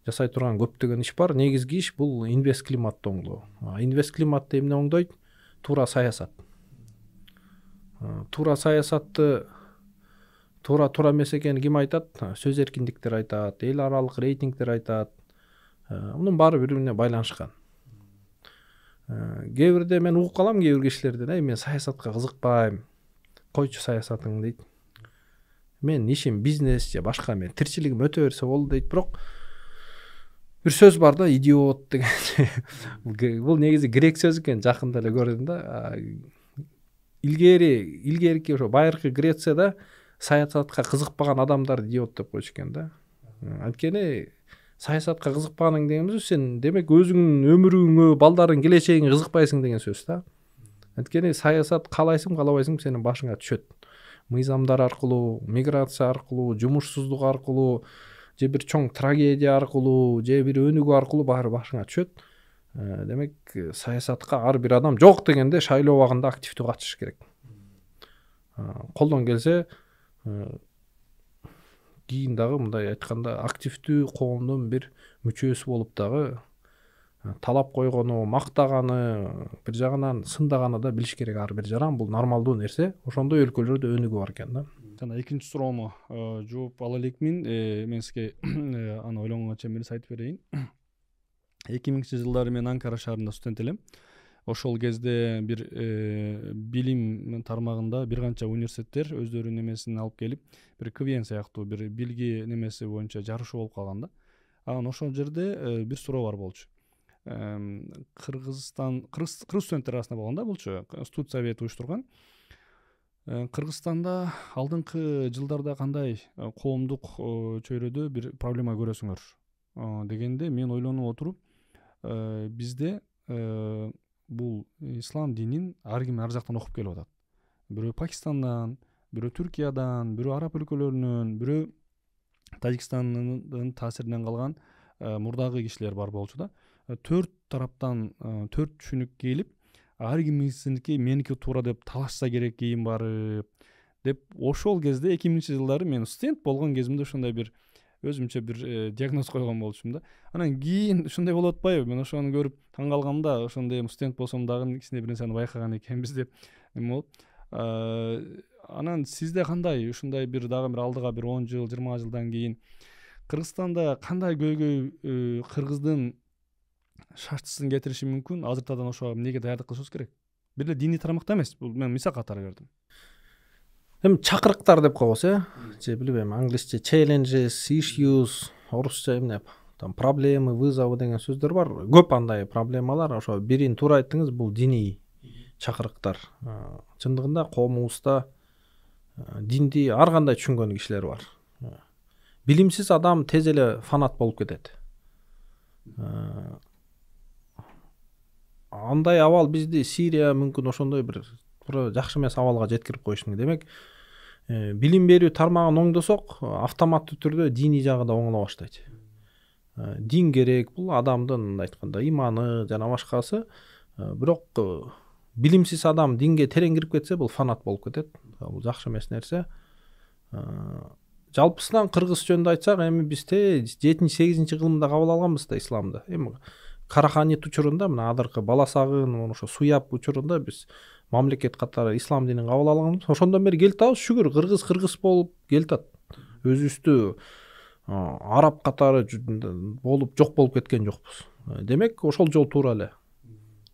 жасай турган көптөгөн иш бар. Негизги иш бул инвест климатты оңдоо. Инвест климатты эмне оңдойт? Туура саясат. Туура саясатты туура эмес экенин ким айтат? Сөз эркиндиктер айтат, эл аралык рейтингдер айтат. Мунун баары бири-бирине байланышкан. Кээ бирде мен угуп калам кээ бир кишилерден, мен саясатка кызыкпайм, койчу саясатың дейт. Мен ишим бизнес же башка, мен тирчилигим өтө берсе болду дейт. Бирок бир сөз бар да, идиот деген. Бул негизи грек сөзү экен, жакында эле көрдүм да. Илгерки ошо байыркы Грецияда саясатка кызыкпаган адамдар идиот деп койчу экен да. Анткени саясатка кызыкпаганың дегенimiz сен демек өзүңүн өмүрүңө, балдарың келечегиңе кызыкпайсың деген сөз да. Анткени саясат каалайсың, каалабайсың сенин башыңа түшөт. Мыйзамдар аркылуу, миграция аркылуу, жумушсуздук аркылуу, же бир чоң трагедия аркылуу, же бир өнүгүү аркылуу баары башыңа түшөт. Демек саясатка ар бир адам жок дегенде шайлоо убагында активдүү катышыш керек. Колдон келсе кийин дагы мындай айтканда активдүү коомдун бир мүчөсү болуп дагы талап койгону, мактаганы, бир жагынан сындаганы да билиш керек ар бир жаран. Бул нормалдуу нерсе. Ошондой өлкөлөрдө өнүгүү бар экен да. Жана экинчи суроомо жооп ала элекмин. Мен сизге аны ойлонгонго чейин бир айтып берейин. 2000-жылдары мен Анкара шаарында студент элем. Ошол кезде бир билим тармагында бир канча университеттер өздөрүнүн немесин алып келип, бир КВН сыяктуу бир билги немеси боюнча жарышуу болуп калган да. Анан ошол жерде бир суроо бар болчу. Кыргыз студенттер арасында болгон да булчу, студсовет уюштурган. Кыргызстанда алдыңкы жылдарда кандай коомдук чөйрөдө бир проблема көрөсүңөр дегенде мен ойлонуп отуруп, бизде бул ислам динин ар ким ар жактан окуп келип атат. Бирөө Пакистандан, бирөө Түркиядан, бирөө араб өлкөлөрүнөн, бирөө Тажикстандын таасиринен калган мурдагы кишилер бар болчу да. 4 тараптан 4 түшүнүк келип, ар кимисиники меники туура деп талашса керек кийин барып деп, ошол кезде 2000-жылдары мен студент болгон кезимде ошондой бир өзүмчө бир диагноз койгон болчумун да. Анан кийин ушундай болуп атпайбы? Мен ошону көрүп таң калгам да, ошондой студент болсом дагы кичине бир нерсени байкаган экенбиз деп эме болуп. Анан сизде кандай ушундай бир дагы бир алдыга бир 10 жыл, 20 жылдан кийин Кыргызстанда кандай көйгөй кыргыздын шартсызын кетириши мүмкүн. Азыртадан ошого эмнеге даярдык кылышыбыз керек? Бир эле диний тармакта эмес, бул мен мисал катары бердим. Эми чакырыктар деп коебуз, же билбейм, англисче challenges, issues, орусча эмне, там проблемы, вызовы деген сөздөр бар. Көп андай проблемалар, ошо бирин туура айттыңыз, бул диний чакырыктар. Чындыгында коомубузда динди ар кандай түшүнгөн кишилер бар. Билимсиз адам тез эле фанат болуп кетет. Андай абал бизди Сирия мүмкүн ошондой бир туура жакшы эмес абалга жеткирип коюшу мүмкүн. Демек, билим берүү тармагын оңдосок, автоматтуу түрдө диний жагы да оңоло баштайт. Дин керек, бул адамдын айтканда иманы жана башкасы. Бирок билимсиз адам динге терең кирип кетсе, бул фанат болуп кетет. Бул жакшы эмес нерсе. Жалпысынан кыргыз жөнүндө айтсак, эми биз 7-8 кылымда кабыл алганбыз да исламды. Эми Караханит учурунда, мына азыркы Баласагын, ошо Суяб учурунда биз мамлекет катары ислам динин кабыл алганбыз. Ошондон бери келатабыз, шүгүр, кыргыз болуп келатат. Өзүбүздү араб катары болуп жок болуп кеткен жокпуз. Демек, ошол жол туура эле.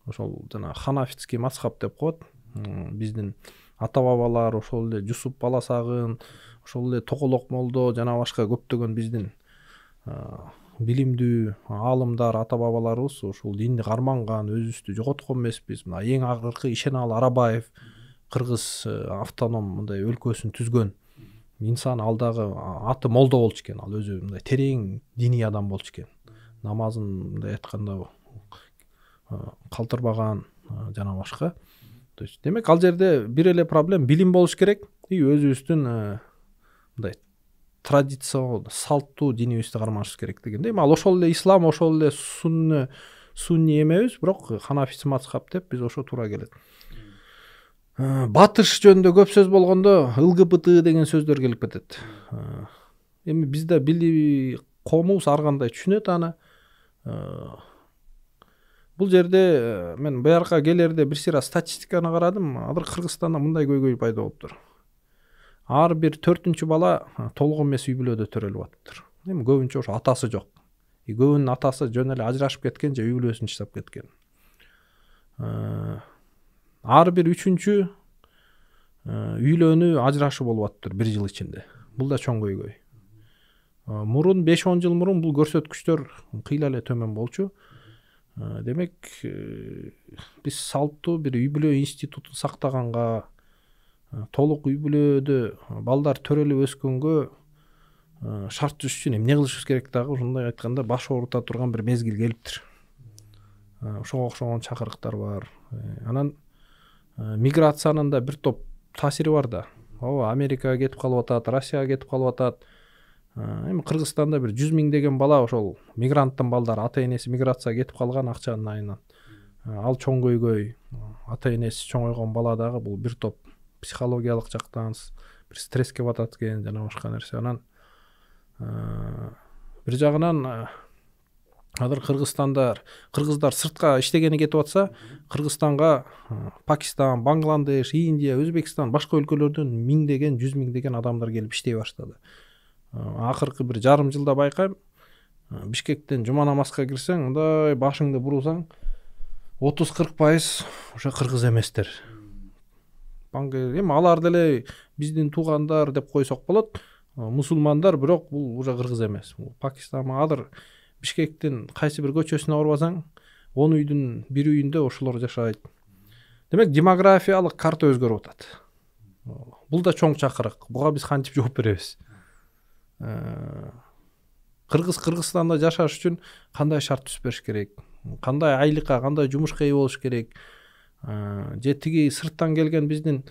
Ошол жана ханафитский мазхаб деп коет. Биздин ата бабалар ошол эле Жусуп Баласагын, ошол эле Токолок молдо жана башка көптөгөн биздин билимдүү аалымдар, ата бабаларыбыз ошол динди карманган, өзүбүздү жоготкон эмеспиз. Мына эң акыркы Ишеналы Арабаев кыргыз автоном мындай өлкөсүн түзгөн инсан, алдагы аты молдо болчу экен. Ал өзү мындай терең диний адам болчу экен. Намазын мындай айтканда калтырбаган жана башка. То есть демек, ал жерде бир эле проблема билим болуш керек и өзүбүздүн мындай традицион, салттуу динибизди карманышыбыз керек дегенде. Эми ал ошол эле ислам, ошол эле сунни эмебиз, бирок ханафи мазхаб деп биз ошо туура келет. Батыш жөнүндө көп сөз болгондо ЛГБТ деген сөздөр келип кетет. Эми бизде коомубуз ар кандай түшүнөт аны. Бул жерде мен буярка келерде бир сыйра статистиканы карадым. Азыр Кыргызстанда мындай көйгөй пайда болуптур. Ар бир 4-чү бала толук эмес үй бүлөдө төрөлүп атыптыр. Эми көбүнчө ошо атасы жок. Көбүнүн атасы жөн эле ажырашып кеткен же үй бүлөсүн таштап кеткен. Ар бир 3-чү үйлөнүү ажырашуу болуп атыптыр 1 жыл ичинде. Бул да чоң көйгөй. Мурун 5-10 жыл мурун бул көрсөткүчтөр кыйла эле төмөн болчу. Демек, биз салттуу бир үй бүлө институтун сактаганга, толук үй бүлөдө балдар төрөлүп өскөнгө шарт түзүш үчүн эмне кылышыбыз керек дагы, ушундай айтканда баш оорута турган бир мезгил келиптир. Ошого окшогон чакырыктар бар. Анан миграциянын да бир топ таасири бар да. Америкага кетип калып атат, Россияга кетип калып атат. Эми Кыргызстанда бир 100 миң деген бала ошол мигранттын балдары, ата энеси миграцияга кетип калган акчанын айынан. Ал чоң көйгөй. Ата энеси чоңойгон бала дагы бул бир топ психологиялык жактан бир стресске батат экен жана башка нерсе. Анан бир жагынан азыр кыргыздар сыртка иштегени кетип атса, Кыргызстанга Пакистан, Бангладеш, Индия, Өзбекстан, башка өлкөлөрдөн 1000 100 миң деген адамдар келип иштей баштады. Акыркы бир жарым жылда байкайм, Бишкектен жума намазга кирсең, мындай башыңды бурусаң, 30-40% ошо кыргыз эместер. Эми алар деле биздин туугандар деп койсок болот, мусулмандар, бирок бул уже кыргыз эмес. Пакистан азыр Бишкектин кайсы бир көчөсүнө барбасаң, 10 үйдүн бир үйүндө ошолор жашайт. Демек, демографиялык карта өзгөрүп атат. Бул да чоң чакырык. Буга биз кантип жооп беребиз? Кыргызстанда жашаш үчүн кандай шарт түзүп бериш керек? Кандай айлыкка, кандай жумушка ээ болуш керек? Же тиги сырттан келген биздин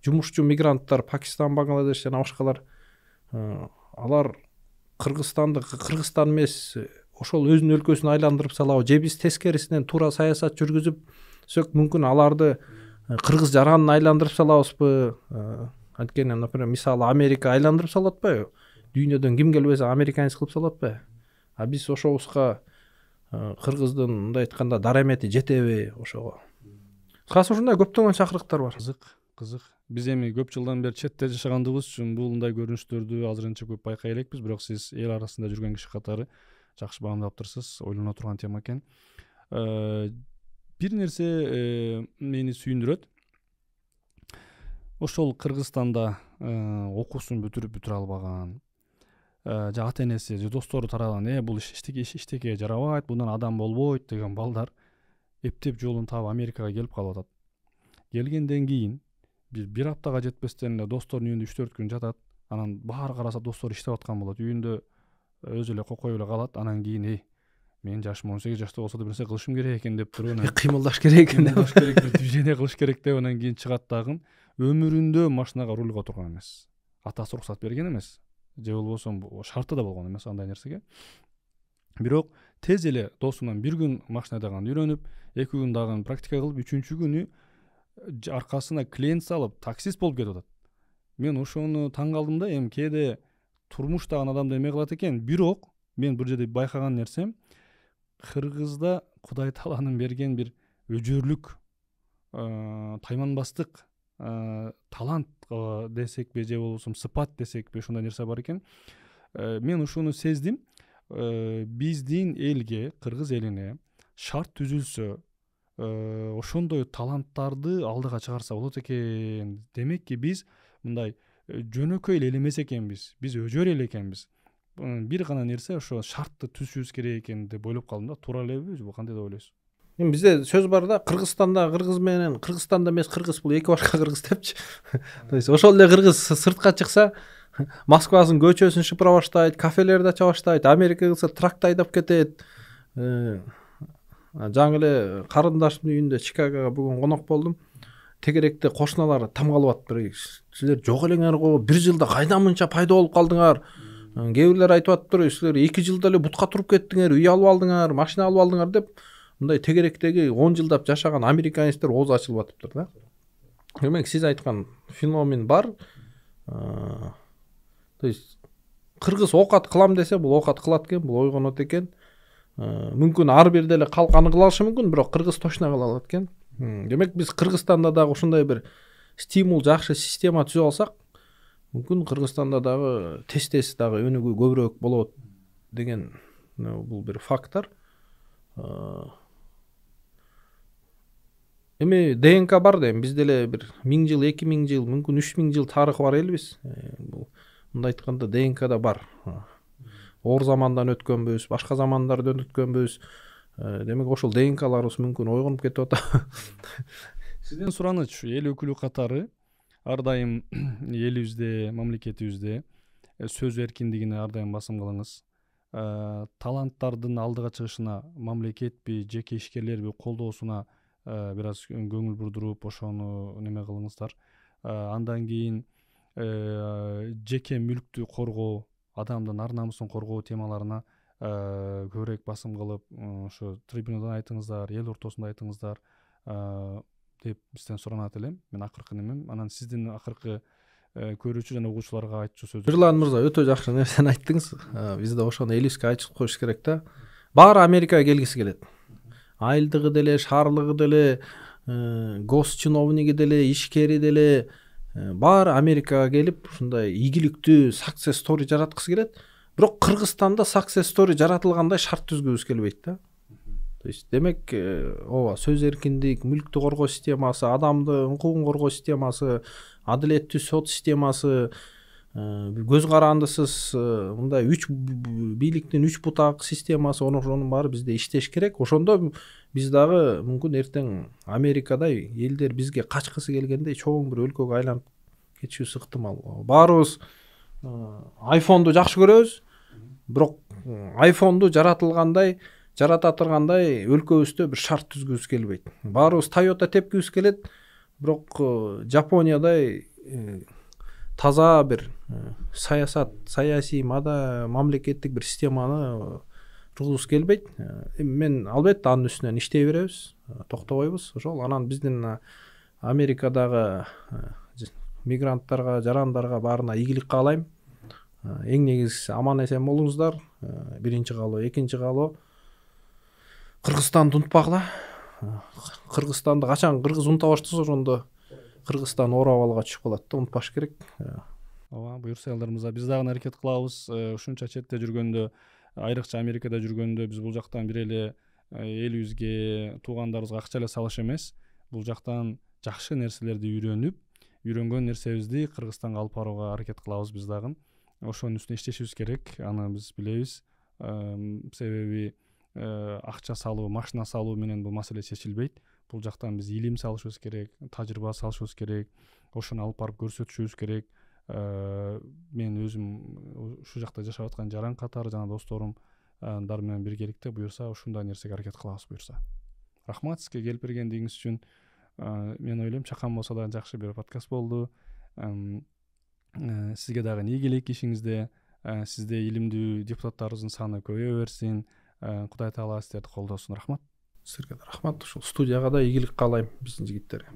жумушчу мигранттар, Пакистан, Бангладеш жана башкалар, алар Кыргызстан эмес, ошол өзүнүн өлкөсүн айландырып салабы, же биз тескерисинен туура саясат жүргүзүп мүмкүн аларды кыргыз жаранын айландырып салабызбы? Анткени, например, мисалы Америка айландырып салып атпайбы? Дүйнөдөн ким келбесе американец кылып салып атпайбы? А биз ошобузга кыргыздын мындай айтканда дарамети жетеби ошого? Касы ушундай көптөгөн чакырыктар бар. Кызык. Биз эми көп жылдан бери четте жашагандыгыбыз үчүн бул мындай көрүнүштөрдү азырынча көп байкай элекпиз, бирок сиз эл арасында жүргөн киши катары жакшы баамдаптырсыз, ойлоно турган тема экен. Бир нерсе мени сүйүндүрөт. Ошол Кыргызстанда окуусун бүтүрө албаган, же ата энеси же достору тарабынан бул иштеке жарабайт, bundan адам болбойт деген балдар эптеп жолун таап Америкага келип калып атат. Келгенден кийин бир аптага жетпестен эле досторунун үйүндө 3-4 күн жатат. Анан баары караса достору иштеп аткан болот. Үйүндө өзү эле кокоюп эле калат. Анан кийин менин жашым 18 жашта болсо да бир нерсе кылышым керек экен деп туруп, кыймылдаш керек экен, движение кылыш керек деп, анан кийин чыгат дагы өмүрүндө машинага рульга отурган эмес. Атасы уруксат берген эмес, же болбосо шарты да болгон эмес андай нерсеге. Бирок тез эле досунан бир күн машина айдаганды үйрөнүп, 2 күн дагы практика кылып, 3-чү күнү аркасына клиент салып таксист болуп кетип атат. Мен ошону таң калдым да, эми кээде турмуштагы адамды эме кылат экен. Бирок мен бул жерде байкаган нерсем, Кыргызда Кудай Тааланын берген бир өжөрлүк, тайманбастык, талант десекпи же болбосо сыпат десекпи, ушундай нерсе бар экен. Мен ушуну сездим. Биздин элге, кыргыз элине шарт түзүлсө, ошондой таланттарды алдыга чыгарса болот экен. Демекки биз мындай жөнөкөй эле эмес экенбиз. Биз өжөр эле экенбиз. Бир гана нерсе ошо шартты түзүшүбүз керек экен деп ойлоп калдым да. Туура элеби, же кандай деп ойлойсуз? Эми бизде сөз бар да, Кыргызстанда кыргыз менен Кыргызстанда эмес кыргыз бул эки башка кыргыз депчи. То есть ошол эле кыргыз сыртка чыкса, Москвасын көчөсүн шыпыра баштайт, кафелерди ача баштайт, Америка кылса тракт айдап кетет. Жаңы эле карындашымдын үйүндө Чикагога бүгүн конок болдум. Тегеректе кошуналар там калып атыптыр. Силер жок элеңер го, 1 жылда кайдан мынча пайда болуп калдыңар? Кээ бирлер айтып атыптыр, силер 2 жылда эле бутка туруп кеттиңер, үй алып алдыңар, машина алып алдыңар деп. Мындай тегеректеги 10 жылдап жашаган американецтер ооз ачылып атыптыр да. Демек сиз айткан феномен бар. То есть кыргыз оокат кылам десе, бул оокат кылат экен, бул ойгонот экен. Мүмкүн ар бирде эле калк аны кыла алышы мүмкүн, бирок кыргыз точно кыла алат экен. Демек биз Кыргызстанда дагы ушундай бир стимул, жакшы система түзүп алсак, мүмкүн Кыргызстанда дагы тез дагы өнүгүү көбүрөөк болот деген бул бир фактор. Эми ДНК бар да, бизде эле бир 1000 жыл, 2000 жыл, мүмкүн 3000 жыл тарыхы бар элбиз. Бул мындай айтканда ДНКда бар. Оор замандан өткөнбүз, башка замандардан өткөнбүз. Демек ошол ДНКларыбыз мүмкүн ойгонуп кетип атат. Сизден сураныч, эл өкүлү катары ар дайым элибизде, мамлекетибизде сөз эркиндигине ар дайым басым кылыңыз. Таланттардын алдыга чыгышына мамлекетпи, жеке ишкерлерби колдоосуна бир аз көңүл бурдуруп, ошону неме кылыңыздар. Андан кийин жеке мүлктү коргоо, адамдын ар намысын коргоо темаларына көбүрөөк басым кылып, ошо трибунадан айтыңыздар, эл ортосунда айтыңыздар деп сизден суранат элем. Мен акыркы немем. Анан сиздин акыркы көрүүчү жана угуучуларга айтчу сөзү. Бирлан мырза, өтө жакшы нерсени айттыңыз. Бизде ошону элибизге айтып коюш керек да. Баары Америкага келгиси келет. Айылдыгы деле, шаарлыгы деле, гос чиновниги деле, ишкери деле баары Америкага келип ушундай ийгиликтүү success story жараткысы келет. Бирок Кыргызстанда success story жаратылгандай шарт түзгүбүз келбейт да. То есть демек, ооба, сөз эркиндик, мүлктү коргоо системасы, адамдын укугун коргоо системасы, адилеттүү сот системасы, көз карандысыз мындай 3 бийликтин 3 бутак системасы, ошонун баары бизде иштеш керек. Ошондо биз дагы мүмкүн эртең Америкадай элдер бизге качкысы келгенде чоң бир өлкөгө айланып кетишибиз ыктымал. Баарыбыз айфонду жакшы көрөбүз, бирок айфонду жарата тургандай өлкөбүздө бир шарт түзгүбүз келбейт. Баарыбыз Toyota тепкибиз келет, бирок Жапониядай таза бир саясий мамлекеттик бир системаны кургубуз келбейт. Мен албетте анын үстүнөн иштей беребиз, токтобойбуз. Ошол анан биздин Америкадагы мигранттарга, жарандарга баарына ийгилик каалайм. Эң негизгиси аман эсен болуңуздар. Биринчи каалоо, экинчи каалоо Кыргызстанды унутпагыла. Кыргызстанды качан кыргыз унута баштаса, ошондо Кыргызстан оорап алга түшүп калат да, унутпаш керек. Ооба, буюрса элдерimiz, биз дагы аракет кылабыз. Ушунча четте жүргөндө айрыкча Америкада жүргөндө биз бул жактан бир эле элибизге, туугандарыбызга акча эле салыш эмес, бул жактан жакшы нерселерди үйрөнгөн нерсебизди Кыргызстанга алып барууга аракет кылабыз биз дагы. Ошонун үстүнө иштешибиз керек, аны биз билебиз. Себеби акча салуу, машина салуу менен бул маселе чечилбейт. Бул жактан биз илим салышыбыз керек, тажрыйба салышыбыз керек, ошону алып барып көрсөтүшүбүз керек. Мен өзүм ушул жакта жашап аткан жаран катары жана досторум дар менен биргеликте буюрса ушундай нерсеге аракет кылабыз буюрса. Рахмат сизге келип бергендигиңиз үчүн. Мен ойлойм чакан болсо дагы жакшы бир подкаст болду. Сизге дагы ийгилик ишиңизде, сизде илимдүү депутаттарыбыздын саны көбөйө берсин. Кудай таала сиздерди колдосун. Рахмат. Сизге да рахмат. Ушул студияга да ийгилик каалайм биздин жигиттерге.